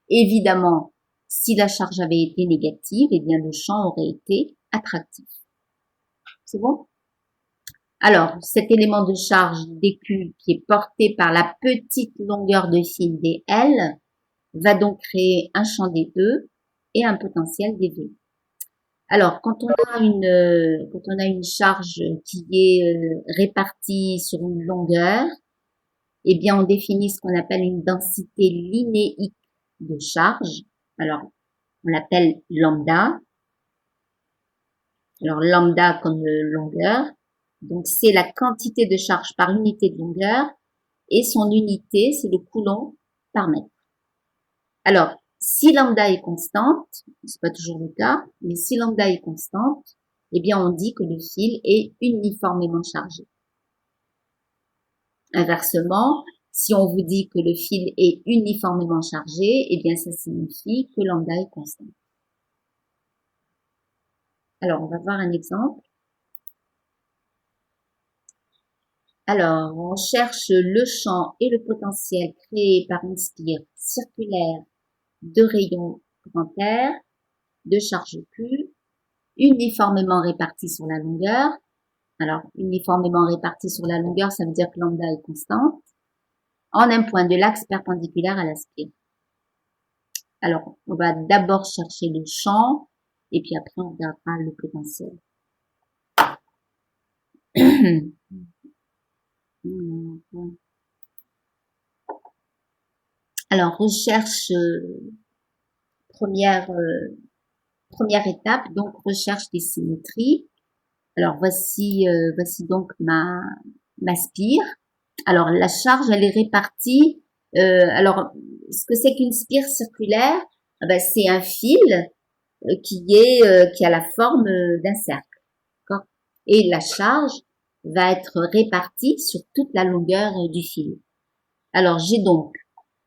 Speaker 1: Évidemment, si la charge avait été négative, eh bien, le champ aurait été attractif. C'est bon? Alors, cet élément de charge dQ qui est porté par la petite longueur de fil dL va donc créer un champ des E et un potentiel des V. Alors, quand on a une charge qui est répartie sur une longueur, eh bien, on définit ce qu'on appelle une densité linéique de charge. Alors, on l'appelle lambda. Alors, lambda comme longueur. Donc, c'est la quantité de charge par unité de longueur et son unité, c'est le coulomb par mètre. Alors, si lambda est constante, c'est pas toujours le cas, mais si lambda est constante, eh bien, on dit que le fil est uniformément chargé. Inversement, si on vous dit que le fil est uniformément chargé, eh bien, ça signifie que lambda est constante. Alors, on va voir un exemple. Alors, on cherche le champ et le potentiel créé par une spire circulaire de rayon grand R, de charge Q, uniformément répartie sur la longueur. Alors, uniformément répartie sur la longueur, ça veut dire que lambda est constante, en un point de l'axe perpendiculaire à la spire. Alors, on va d'abord chercher le champ, et puis après, on regardera le potentiel. Alors, recherche, première étape, donc recherche des symétries. Alors, voici donc ma spire. Alors, la charge, elle est répartie. Alors, ce que c'est qu'une spire circulaire, ben, c'est un fil qui a la forme d'un cercle. Et la charge va être répartie sur toute la longueur du fil. Alors, j'ai donc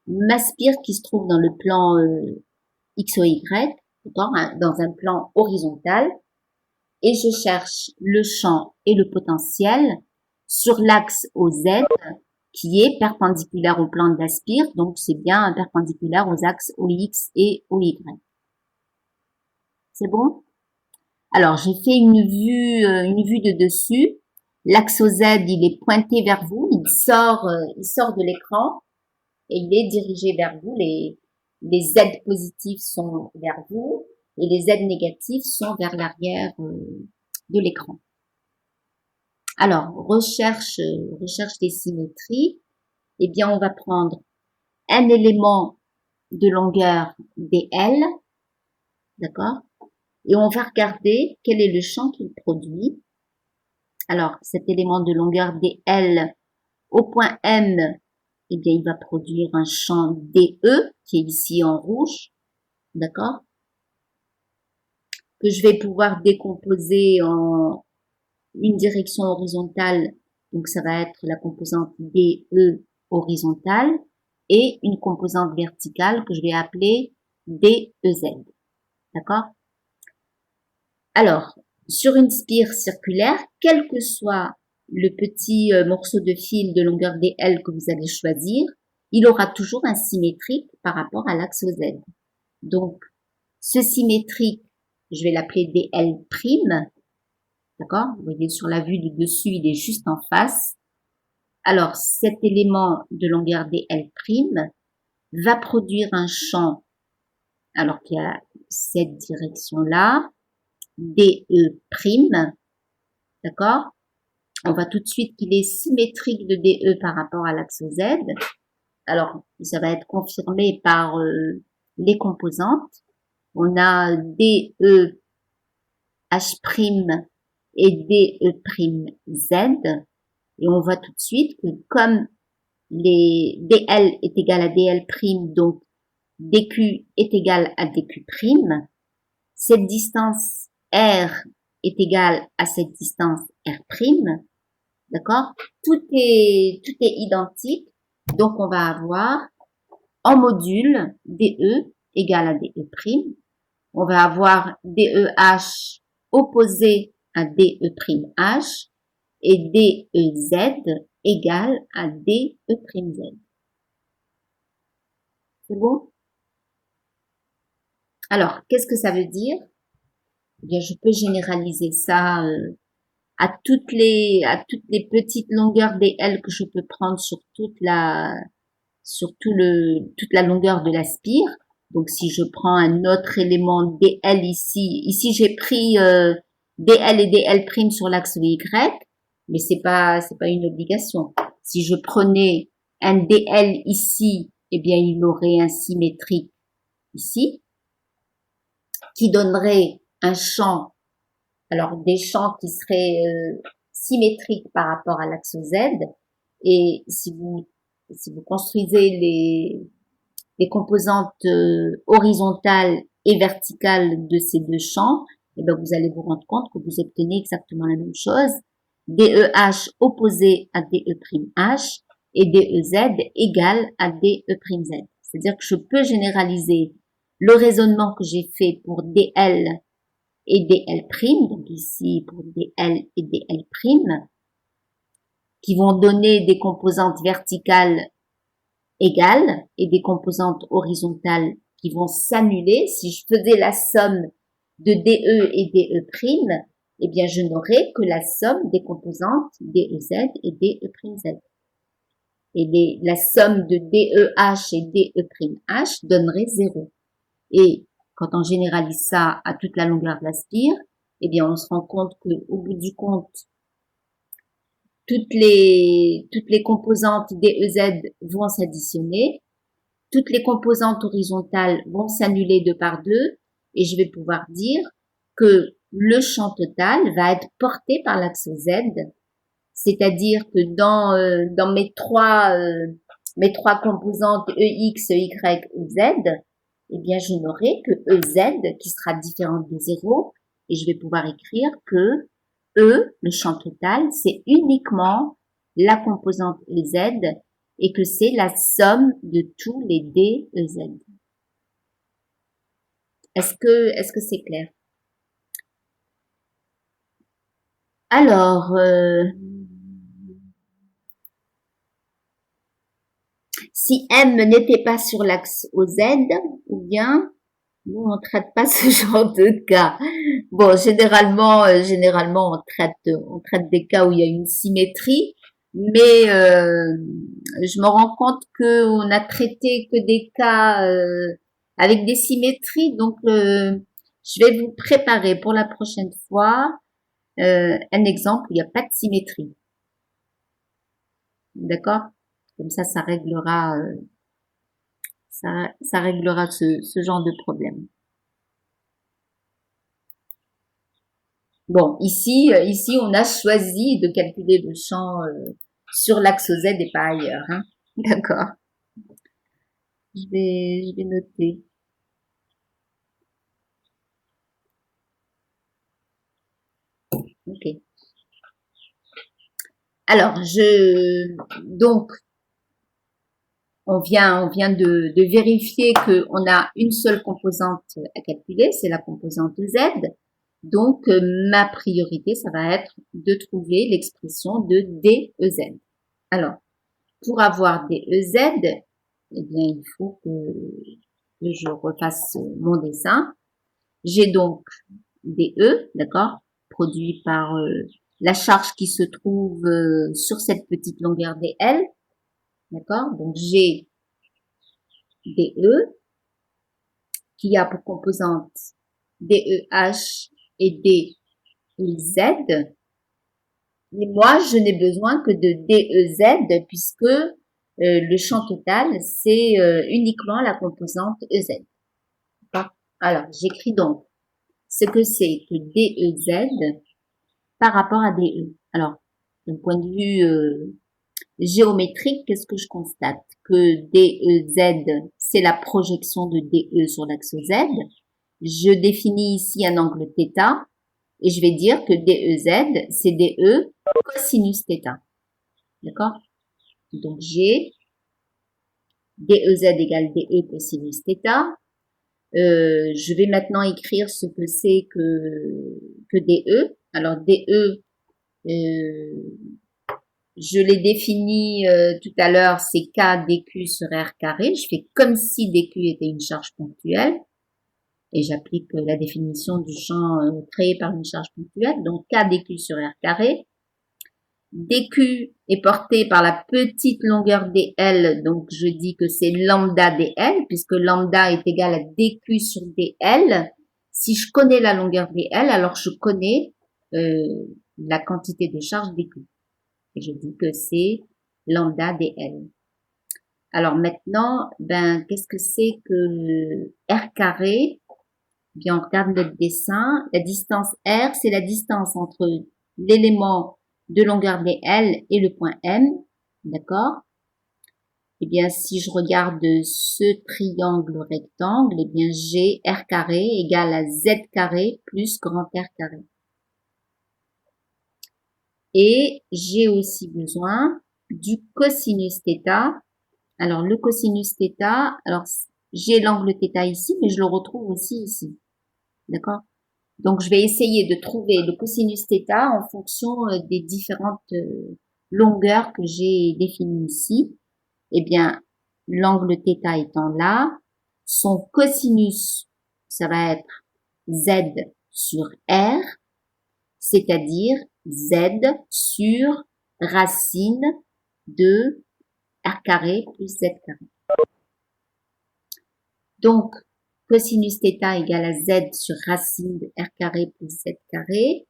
Speaker 1: ma spire qui se trouve dans le plan X ou Y, dans un plan horizontal, et je cherche le champ et le potentiel sur l'axe OZ qui est perpendiculaire au plan de la spire, donc c'est bien perpendiculaire aux axes OX et OY. C'est bon? Alors, j'ai fait une vue de dessus. L'axe OZ, il est pointé vers vous, il sort de l'écran et il est dirigé vers vous. Les Z positifs sont vers vous et les Z négatifs sont vers l'arrière de l'écran. Alors, recherche des symétries. Eh bien, on va prendre un élément de longueur DL, d'accord? Et on va regarder quel est le champ qu'il produit. Alors, cet élément de longueur DL au point M, eh bien, il va produire un champ DE, qui est ici en rouge, d'accord? Que je vais pouvoir décomposer en une direction horizontale, donc ça va être la composante DE horizontale, et une composante verticale que je vais appeler DEZ. D'accord? Alors, sur une spire circulaire, quelle que soit le petit morceau de fil de longueur DL que vous allez choisir, il aura toujours un symétrique par rapport à l'axe Z. Donc, ce symétrique, je vais l'appeler DL', d'accord? Vous voyez sur la vue du dessus, il est juste en face. Alors, cet élément de longueur DL' va produire un champ, alors qu'il y a cette direction-là, DE', d'accord? On voit tout de suite qu'il est symétrique de DE par rapport à l'axe Z. Alors, ça va être confirmé par les composantes. On a DE H' et DE' Z. Et on voit tout de suite que comme les DL est égal à DL', donc DQ est égal à DQ', cette distance R est égale à cette distance R', d'accord? Tout est identique. Donc, on va avoir en module DE égale à DE'. On va avoir DEH opposé à DE', et DEZ égale à DE'. C'est bon? Alors, qu'est-ce que ça veut dire? Eh bien, je peux généraliser ça à toutes les petites longueurs DL que je peux prendre sur toute la longueur de la spire. Donc, si je prends un autre élément DL ici j'ai pris DL et DL' sur l'axe Y, mais c'est pas une obligation. Si je prenais un DL ici, eh bien, il aurait un symétrique ici, qui donnerait un champ, alors des champs qui seraient symétriques par rapport à l'axe Z. Et si vous construisez les composantes horizontales et verticales de ces deux champs, eh bien, vous allez vous rendre compte que vous obtenez exactement la même chose. DEH opposé à DE', et DEZ égale à DE'. C'est-à-dire que je peux généraliser le raisonnement que j'ai fait pour DL et DL', donc ici pour DL et DL', qui vont donner des composantes verticales égales et des composantes horizontales qui vont s'annuler. Si je faisais la somme de DE et DE', eh bien, je n'aurais que la somme des composantes DEZ et DE'. Et la somme de DEH et DE', donnerait 0. Et quand on généralise ça à toute la longueur de la spire, eh bien, on se rend compte qu'au bout du compte, toutes les composantes DEZ vont s'additionner, toutes les composantes horizontales vont s'annuler deux par deux, et je vais pouvoir dire que le champ total va être porté par l'axe Z, c'est-à-dire que dans mes trois composantes EX, EY, EZ, eh bien, je n'aurai que EZ qui sera différente de 0, et je vais pouvoir écrire que E, le champ total, c'est uniquement la composante EZ, et que c'est la somme de tous les DEZ. Est-ce que c'est clair? Alors, si M n'était pas sur l'axe OZ, ou bien, nous, on traite pas ce genre de cas. Bon, généralement, on traite des cas où il y a une symétrie, mais je me rends compte que on a traité que des cas avec des symétries, donc je vais vous préparer pour la prochaine fois un exemple où il n'y a pas de symétrie. D'accord? Comme ça réglera ce genre de problème. Bon, ici, on a choisi de calculer le champ sur l'axe Z et pas ailleurs. Hein. D'accord. Je vais noter. Ok. Alors, donc, on vient de vérifier qu'on a une seule composante à calculer, c'est la composante Z. Donc, ma priorité, ça va être de trouver l'expression de DEZ. Alors, pour avoir DEZ, eh bien, il faut que je refasse mon dessin. J'ai donc DE, d'accord, produit par la charge qui se trouve sur cette petite longueur DL, d'accord. Donc, j'ai DE qui a pour composante DEH et DEZ. Et moi, je n'ai besoin que de DEZ puisque le champ total, c'est uniquement la composante EZ. Alors, j'écris donc ce que c'est que DEZ par rapport à DE. Alors, d'un point de vue géométrique, qu'est-ce que je constate? Que DEZ, c'est la projection de DE sur l'axe Z. Je définis ici un angle θ et je vais dire que DEZ, c'est DE cosinus θ. D'accord? Donc, j'ai DEZ égale DE cosinus θ. Je vais maintenant écrire ce que c'est que DE. Alors, DE, je l'ai défini tout à l'heure, c'est K dQ sur R carré. Je fais comme si dQ était une charge ponctuelle. Et j'applique la définition du champ créé par une charge ponctuelle. Donc, K dQ sur R carré. dQ est porté par la petite longueur dl, donc je dis que c'est lambda dl, puisque lambda est égal à dQ sur dl. Si je connais la longueur dl, alors je connais la quantité de charge dQ. Et je dis que c'est lambda dl. Alors maintenant, ben qu'est-ce que c'est que R carré? Bien, on regarde notre dessin. La distance R, c'est la distance entre l'élément de longueur dl et le point M, d'accord? Eh bien, si je regarde ce triangle rectangle, eh bien, j'ai R carré égale à Z carré plus grand R carré. Et j'ai aussi besoin du cosinus θ. Alors, le cosinus θ, alors, j'ai l'angle θ ici, mais je le retrouve aussi ici. D'accord? Donc, je vais essayer de trouver le cosinus θ en fonction des différentes longueurs que j'ai définies ici. Eh bien, l'angle θ étant là, son cosinus, ça va être Z sur R, c'est-à-dire Z sur racine de R carré plus Z carré. Donc, cosinus θ égale à Z sur racine de R carré plus Z carré.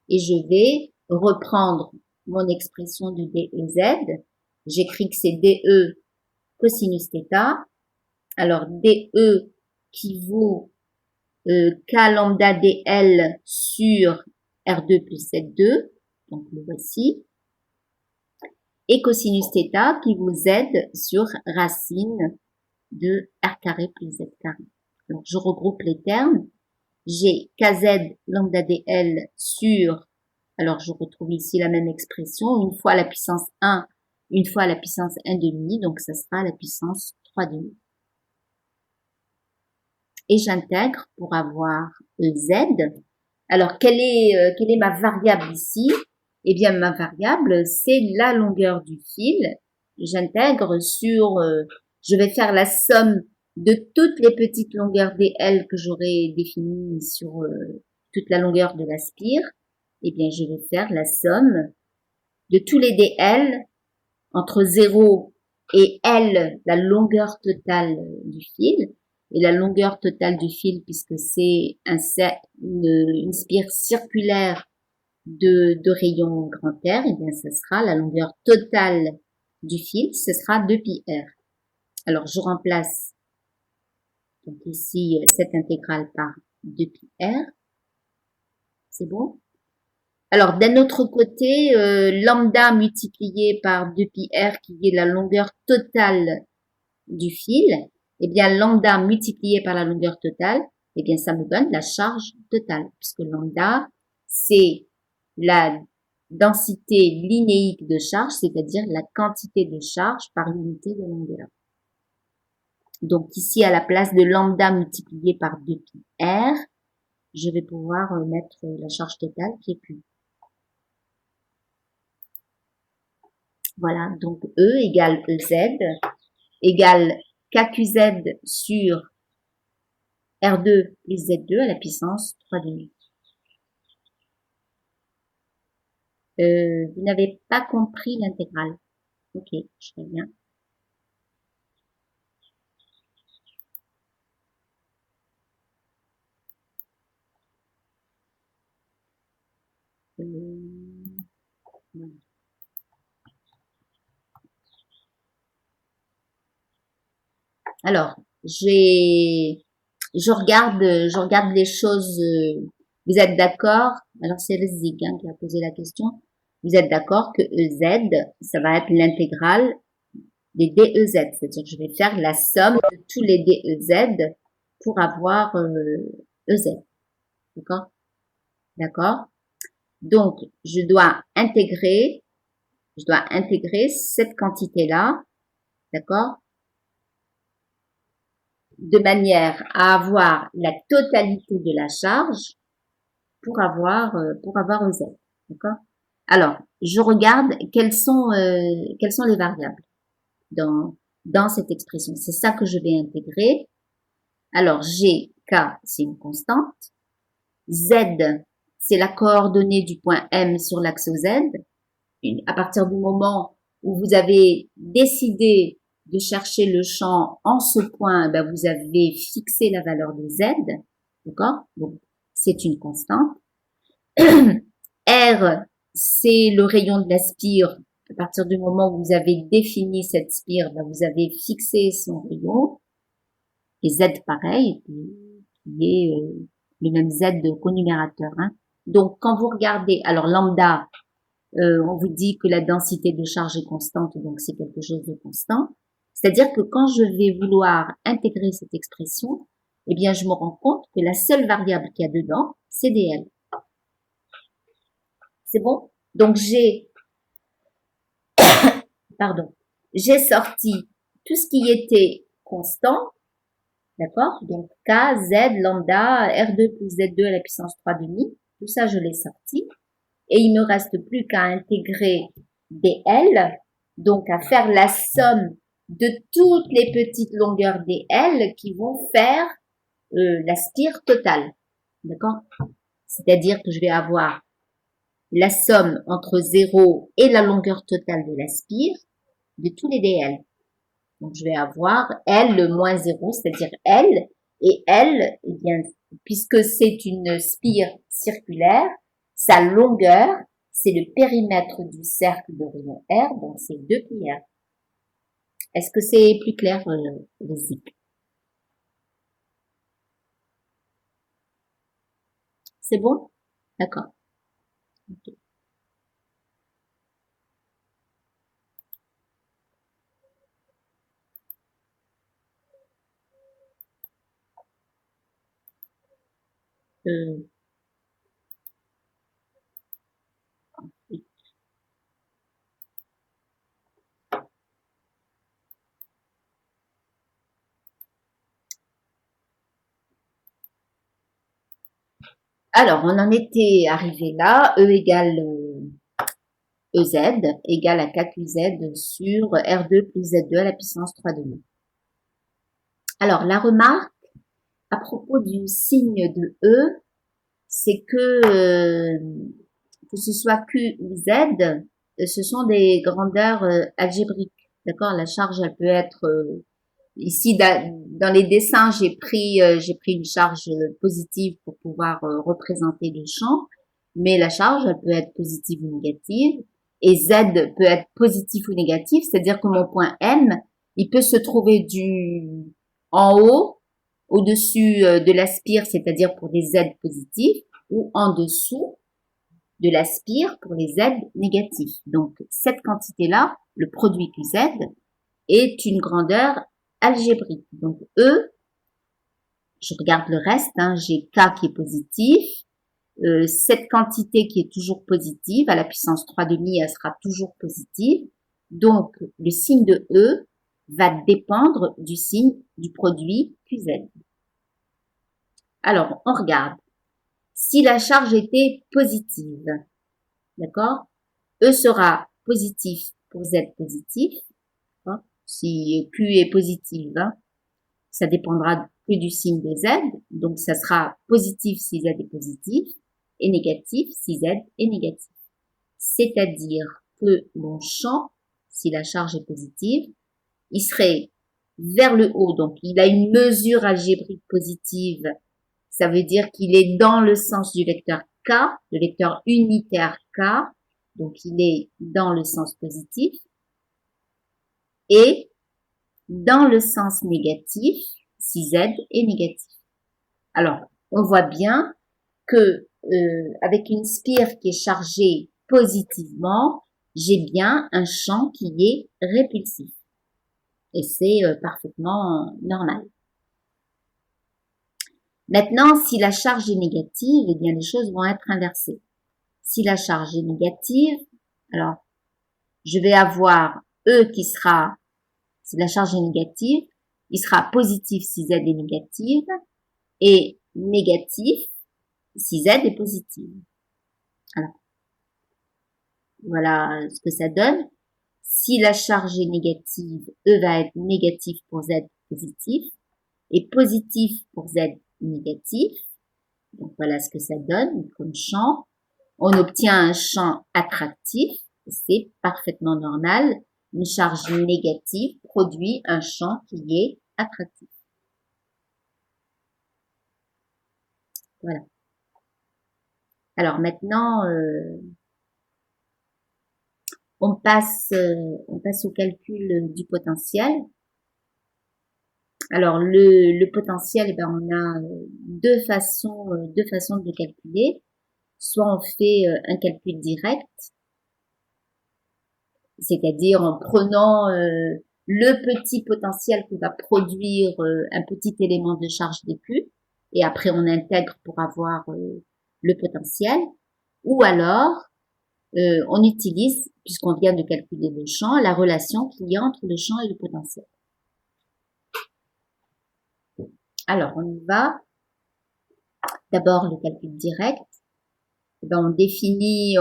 Speaker 1: Et je vais reprendre mon expression de DEZ. J'écris que c'est DE cosinus θ. Alors, DE qui vaut K lambda DL sur R2 plus Z2. Donc, le voici. Et cosinus θ qui vaut Z sur racine de R carré plus Z carré. Donc, je regroupe les termes. J'ai KZ lambda DL sur, alors je retrouve ici la même expression, une fois la puissance 1, une fois la puissance 1 demi, donc ça sera la puissance 3 demi. Et j'intègre pour avoir Z. Alors, quelle est ma variable ici? Eh bien, ma variable, c'est la longueur du fil. J'intègre sur, je vais faire la somme de toutes les petites longueurs dl que j'aurai définies sur toute la longueur de la spire. Eh bien, je vais faire la somme de tous les dl entre 0 et L, la longueur totale du fil. Et la longueur totale du fil, puisque c'est une spire circulaire de rayon grand R, eh bien, ce sera la longueur totale du fil, ce sera 2πr. Alors, je remplace donc ici cette intégrale par 2πr. C'est bon? Alors, d'un autre côté, lambda multiplié par 2πr, qui est la longueur totale du fil, eh bien, lambda multiplié par la longueur totale, eh bien, ça me donne la charge totale, puisque lambda, c'est la densité linéique de charge, c'est-à-dire la quantité de charge par unité de longueur. Donc, ici, à la place de lambda multiplié par 2πr, je vais pouvoir mettre la charge totale qui est Q. Voilà, donc E égale EZ égale KQZ sur R2 plus Z2 à la puissance 3,5. Vous n'avez pas compris l'intégrale. Ok, je vais bien. Voilà. Alors, je regarde les choses. Vous êtes d'accord? Alors c'est Rizig qui a posé la question. Vous êtes d'accord que EZ, ça va être l'intégrale des DEZ, c'est-à-dire que je vais faire la somme de tous les DEZ pour avoir EZ. D'accord? D'accord? Donc, je dois intégrer cette quantité-là, d'accord? De manière à avoir la totalité de la charge pour avoir EZ. D'accord? Alors, je regarde quelles sont les variables dans cette expression. C'est ça que je vais intégrer. Alors, G, K, c'est une constante. Z, c'est la coordonnée du point M sur l'axe Z. À partir du moment où vous avez décidé de chercher le champ en ce point, ben vous avez fixé la valeur de Z. D'accord? Donc, c'est une constante. R, c'est le rayon de la spire. À partir du moment où vous avez défini cette spire, ben vous avez fixé son rayon. Et Z, pareil, qui est le même Z qu'au numérateur. Hein. Donc, quand vous regardez, alors lambda, on vous dit que la densité de charge est constante, donc c'est quelque chose de constant. C'est-à-dire que quand je vais vouloir intégrer cette expression, eh bien, je me rends compte que la seule variable qu'il y a dedans, c'est dl. C'est bon? Donc, j'ai sorti tout ce qui était constant, d'accord? Donc, K, Z, lambda, R2 plus Z2 à la puissance 3,5, tout ça, je l'ai sorti. Et il me reste plus qu'à intégrer dl, donc à faire la somme de toutes les petites longueurs dl qui vont faire la spire totale. D'accord? C'est-à-dire que je vais avoir la somme entre 0 et la longueur totale de la spire de tous les dl. Donc je vais avoir L moins 0, c'est-à-dire L, et L, eh bien, puisque c'est une spire circulaire, sa longueur, c'est le périmètre du cercle de rayon R, donc c'est 2 pi R. Est-ce que c'est plus clair, le zip? C'est bon? D'accord. Okay. Alors, on en était arrivé là, E égale EZ égale à KQZ sur R2 plus Z2 à la puissance 3,5. Alors, la remarque à propos du signe de E, c'est que ce soit Q ou Z, ce sont des grandeurs algébriques. D'accord? La charge, elle peut être ici dans les dessins, j'ai pris une charge positive pour pouvoir représenter le champ, mais la charge, elle peut être positive ou négative, et Z peut être positif ou négatif, c'est-à-dire que mon point M, il peut se trouver en haut, au-dessus de la spire, c'est-à-dire pour des Z positifs, ou en dessous de la spire pour les Z négatifs. Donc, cette quantité-là, le produit QZ, est une grandeur algébrique. Donc, E, je regarde le reste, hein, j'ai K qui est positif, cette quantité qui est toujours positive, à la puissance 3,5, elle sera toujours positive. Donc, le signe de E va dépendre du signe du produit QZ. Alors, on regarde. si la charge était positive. D'accord? E sera positif pour Z positif. Hein, si Q est positive, hein, ça dépendra que du signe de Z. Donc, ça sera positif si Z est positif et négatif si Z est négatif. C'est-à-dire que mon champ, si la charge est positive, il serait vers le haut. Donc, il a une mesure algébrique positive. Ça veut dire qu'il est dans le sens du vecteur K, le vecteur unitaire K. Donc, il est dans le sens positif. Et dans le sens négatif, si Z est négatif. Alors, on voit bien que avec une spire qui est chargée positivement, j'ai bien un champ qui est répulsif. Et c'est parfaitement normal. Maintenant, si la charge est négative, eh bien les choses vont être inversées. Si la charge est négative, alors je vais avoir E qui sera, si la charge est négative, il sera positif si Z est négative et négatif si Z est positive. Alors, voilà ce que ça donne. Si la charge est négative, E va être négatif pour Z positif et positif pour Z négatif. Donc voilà ce que ça donne comme champ. On obtient un champ attractif. C'est parfaitement normal. Une charge négative produit un champ qui est attractif. Voilà. Alors maintenant, on passe au calcul du potentiel. Alors le potentiel, eh ben, on a deux façons de le calculer. Soit on fait un calcul direct, c'est-à-dire en prenant le petit potentiel que va produire un petit élément de charge dQ, et après on intègre pour avoir le potentiel, ou alors on utilise, puisqu'on vient de calculer le champ, la relation qu'il y a entre le champ et le potentiel. Alors on y va. D'abord le calcul direct. Ben, on définit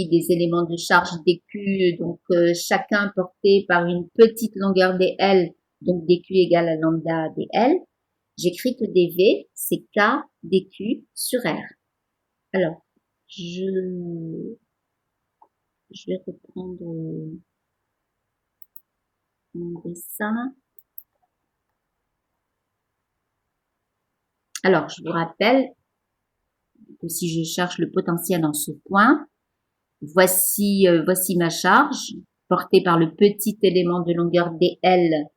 Speaker 1: des éléments de charge dQ, donc chacun porté par une petite longueur dl, donc dQ égale à lambda dl. J'écris que dV, c'est K dQ sur R. Alors, je vais reprendre mon dessin. Alors, je vous rappelle que si je cherche le potentiel en ce point, voici ma charge portée par le petit élément de longueur dl.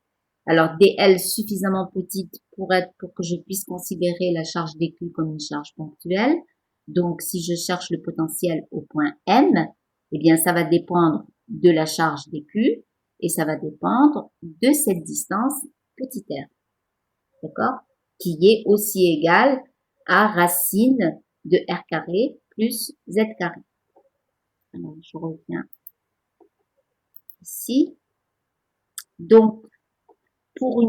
Speaker 1: Alors dl suffisamment petite pour que je puisse considérer la charge dQ comme une charge ponctuelle. Donc si je cherche le potentiel au point M, eh bien ça va dépendre de la charge dQ et ça va dépendre de cette distance petit r. D'accord? Qui est aussi égale à racine de r carré plus z carré. Alors je reviens ici. Donc pour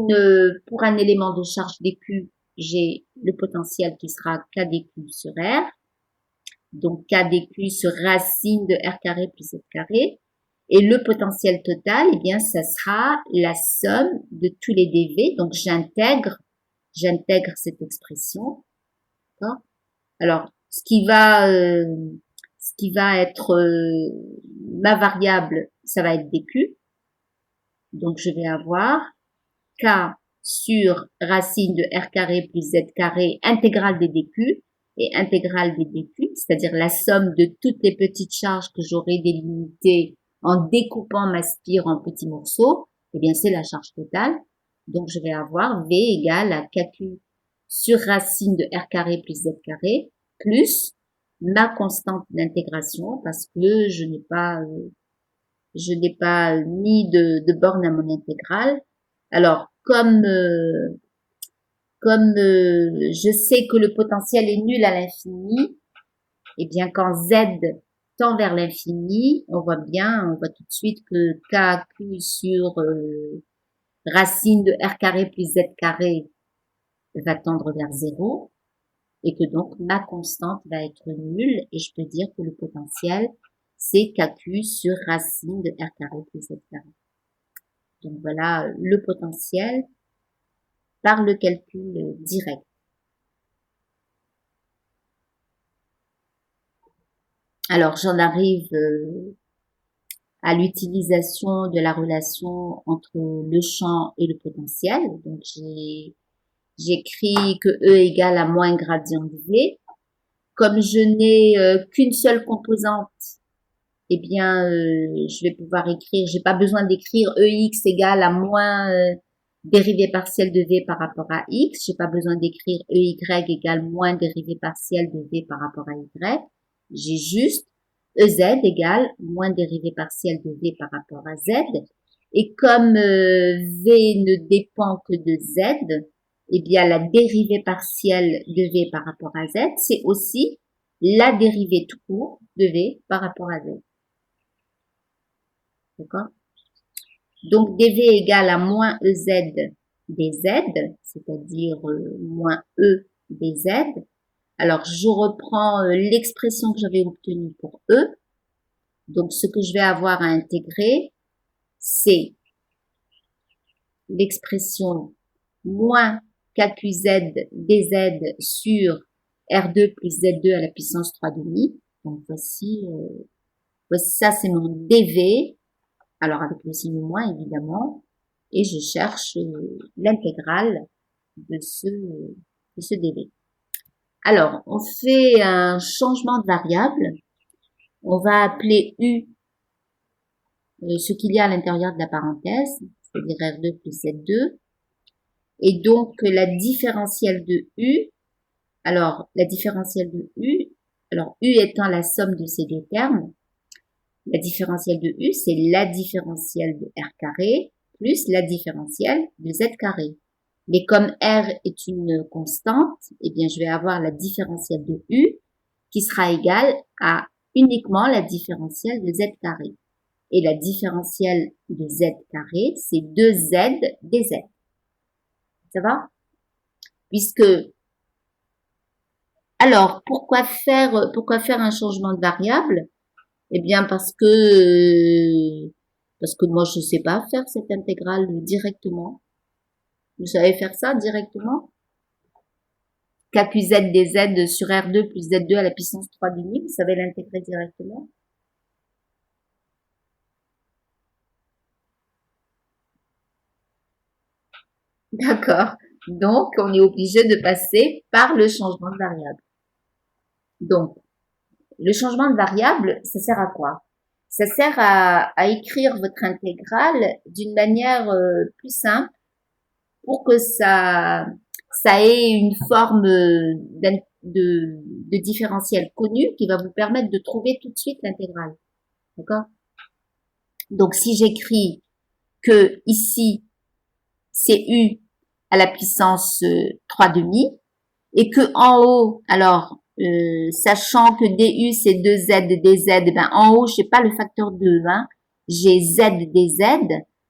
Speaker 1: un élément de charge dQ, j'ai le potentiel qui sera K dQ sur R. Donc K dQ sur racine de R carré plus Z carré. Et le potentiel total, eh bien, ça sera la somme de tous les dV. Donc j'intègre cette expression. Alors, ce qui va être ma variable, ça va être dQ. Donc je vais avoir K sur racine de R carré plus Z carré intégrale des dQ et intégrale des dQ, c'est-à-dire la somme de toutes les petites charges que j'aurai délimitées en découpant ma spire en petits morceaux, eh bien c'est la charge totale. Donc je vais avoir V égale à KQ sur racine de R carré plus Z carré plus ma constante d'intégration parce que je n'ai pas mis de borne à mon intégrale. Alors, comme je sais que le potentiel est nul à l'infini, eh bien quand Z tend vers l'infini, on voit tout de suite que KQ sur racine de R carré plus Z carré va tendre vers 0. et que donc ma constante va être nulle et je peux dire que le potentiel c'est KQ sur racine de R carré plus Z carré. Donc voilà le potentiel par le calcul direct. Alors j'en arrive à l'utilisation de la relation entre le champ et le potentiel. Donc j'écris que E égale à moins gradient de V. Comme je n'ai qu'une seule composante, eh bien, je vais pouvoir écrire, j'ai pas besoin d'écrire EX égale à moins dérivée partielle de V par rapport à X. J'ai pas besoin d'écrire EY égale moins dérivée partielle de V par rapport à Y. J'ai juste EZ égale moins dérivée partielle de V par rapport à Z. Et comme V ne dépend que de Z, eh bien, la dérivée partielle de V par rapport à Z, c'est aussi la dérivée tout court de V par rapport à Z. D'accord? Donc, dV égale à moins EZ dz, c'est-à-dire moins E dz. Alors, je reprends l'expression que j'avais obtenue pour E. Donc, ce que je vais avoir à intégrer, c'est l'expression moins KQZ dz sur R2 plus Z2 à la puissance 3 demi. Donc, voici ça, c'est mon dV. Alors, avec le signe moins, évidemment. Et je cherche l'intégrale de ce dV. Alors, on fait un changement de variable. On va appeler U ce qu'il y a à l'intérieur de la parenthèse, c'est-à-dire R2 plus Z2. Et donc, la différentielle de U, alors, la différentielle de U, alors U étant la somme de ces deux termes, la différentielle de U, c'est la différentielle de R carré plus la différentielle de Z carré. Mais comme R est une constante, eh bien, je vais avoir la différentielle de U qui sera égale à uniquement la différentielle de Z carré. Et la différentielle de Z carré, c'est 2Z dz. Ça va? Puisque, alors, pourquoi faire un changement de variable? Eh bien, parce que moi, je sais pas faire cette intégrale directement. Vous savez faire ça directement? KQZ dz sur R2 plus Z2 à la puissance 3 demi, vous savez l'intégrer directement? D'accord. Donc, on est obligé de passer par le changement de variable. Donc, le changement de variable, ça sert à quoi? Ça sert à écrire votre intégrale d'une manière plus simple pour que ça ait une forme de différentiel connu qui va vous permettre de trouver tout de suite l'intégrale. D'accord? Donc, si j'écris que ici, c'est U à la puissance 3 demi, et que en haut, alors, sachant que du c'est 2z dz, ben en haut, je n'ai pas le facteur 2, hein, j'ai z dz,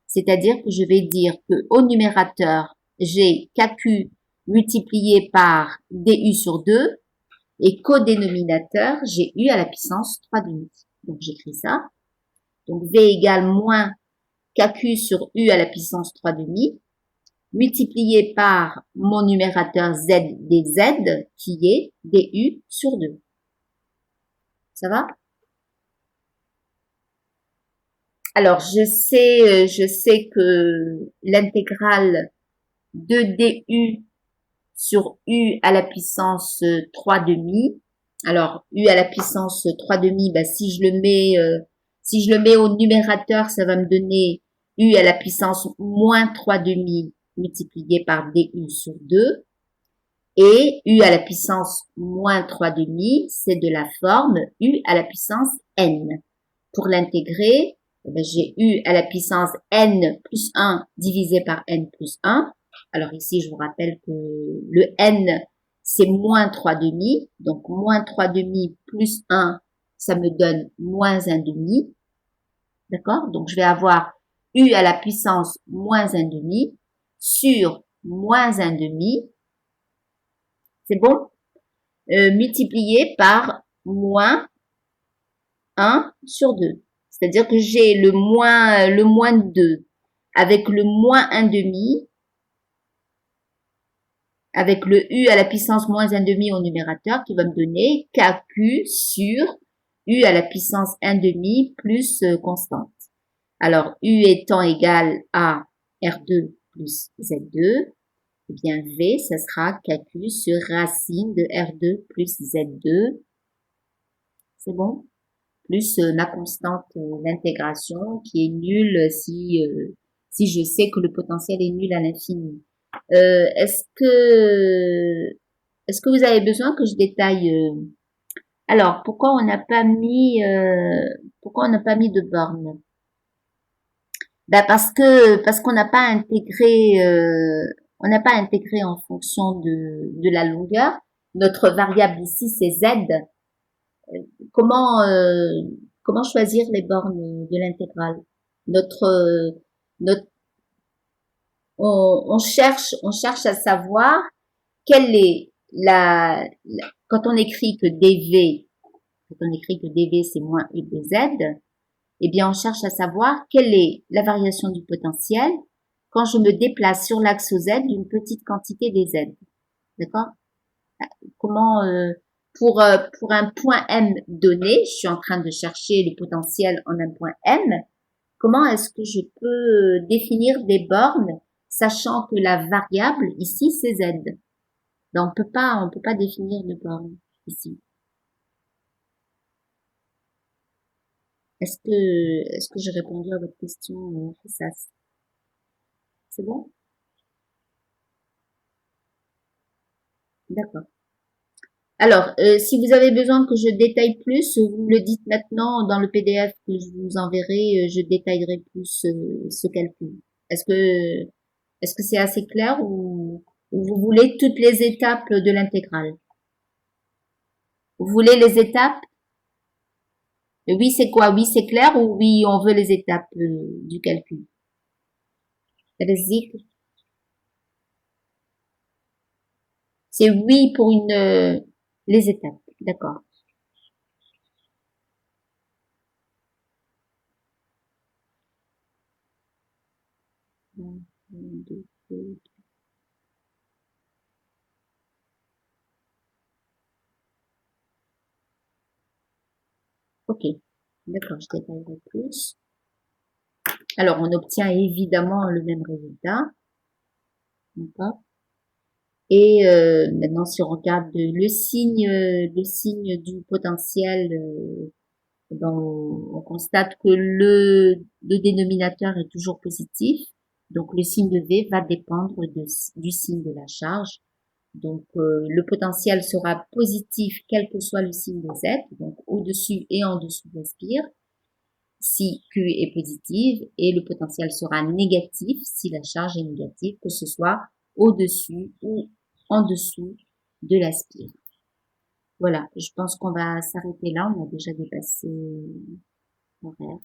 Speaker 1: c'est-à-dire que je vais dire que au numérateur, j'ai kq multiplié par du sur 2, et qu'au dénominateur, j'ai u à la puissance 3 demi. Donc j'écris ça. Donc v égale moins kq sur u à la puissance 3 demi, multiplié par mon numérateur z dz, qui est du sur 2. Ça va? Alors, je sais que l'intégrale de du sur u à la puissance 3 demi, alors u à la puissance 3 demi, ben, si je le mets au numérateur, ça va me donner u à la puissance moins 3 demi multiplié par du sur 2. Et u à la puissance moins 3 demi, c'est de la forme u à la puissance n. Pour l'intégrer, j'ai u à la puissance n plus 1 divisé par n plus 1. Alors ici, je vous rappelle que le n, c'est moins 3 demi. Donc, moins 3 demi plus 1, ça me donne moins 1 demi. D'accord? Donc, je vais avoir u à la puissance moins 1 demi sur moins 1 demi. C'est bon? multiplié par moins 1 sur 2. C'est-à-dire que j'ai le moins 2 avec le moins 1 demi, avec le u à la puissance moins 1 demi au numérateur qui va me donner kq sur u à la puissance 1 demi plus constante. Alors, u étant égal à R2 plus Z2, eh bien V, ça sera kq sur racine de R2 plus Z2. C'est bon? Plus ma constante d'intégration qui est nulle si je sais que le potentiel est nul à l'infini. Est-ce que vous avez besoin que je détaille alors pourquoi on n'a pas mis de borne? Ben parce qu'on n'a pas intégré en fonction de la longueur. Notre variable ici c'est z. Comment comment choisir les bornes de l'intégrale? Notre notre on cherche à savoir quelle est quand on écrit que dv c'est moins u de z, eh bien on cherche à savoir quelle est la variation du potentiel quand je me déplace sur l'axe z d'une petite quantité des z. D'accord? Comment pour un point m donné, je suis en train de chercher le potentiel en un point m. Comment est-ce que je peux définir des bornes sachant que la variable ici c'est z? Donc on peut pas définir de borne ici. Est-ce que j'ai répondu à votre question, Fessas? C'est bon? D'accord. Alors, si vous avez besoin que je détaille plus, vous me le dites maintenant dans le PDF que je vous enverrai, je détaillerai plus ce calcul. Est-ce que est-ce que c'est assez clair ou vous voulez toutes les étapes de l'intégrale? Vous voulez les étapes? Oui, c'est quoi? Oui, c'est clair ou oui, on veut les étapes du calcul? Allez-y. C'est oui pour les étapes. D'accord. Un, deux, ok. D'accord, je détaillerai plus. Alors, on obtient évidemment le même résultat. D'accord. Et maintenant, si on regarde le signe du potentiel, ben, on constate que le dénominateur est toujours positif. Donc, le signe de V va dépendre du signe de la charge. Donc, le potentiel sera positif quel que soit le signe de Z, donc au-dessus et en dessous de la spire, si Q est positive, et le potentiel sera négatif si la charge est négative, que ce soit au-dessus ou en dessous de la spire. Voilà, je pense qu'on va s'arrêter là, on a déjà dépassé l'horaire.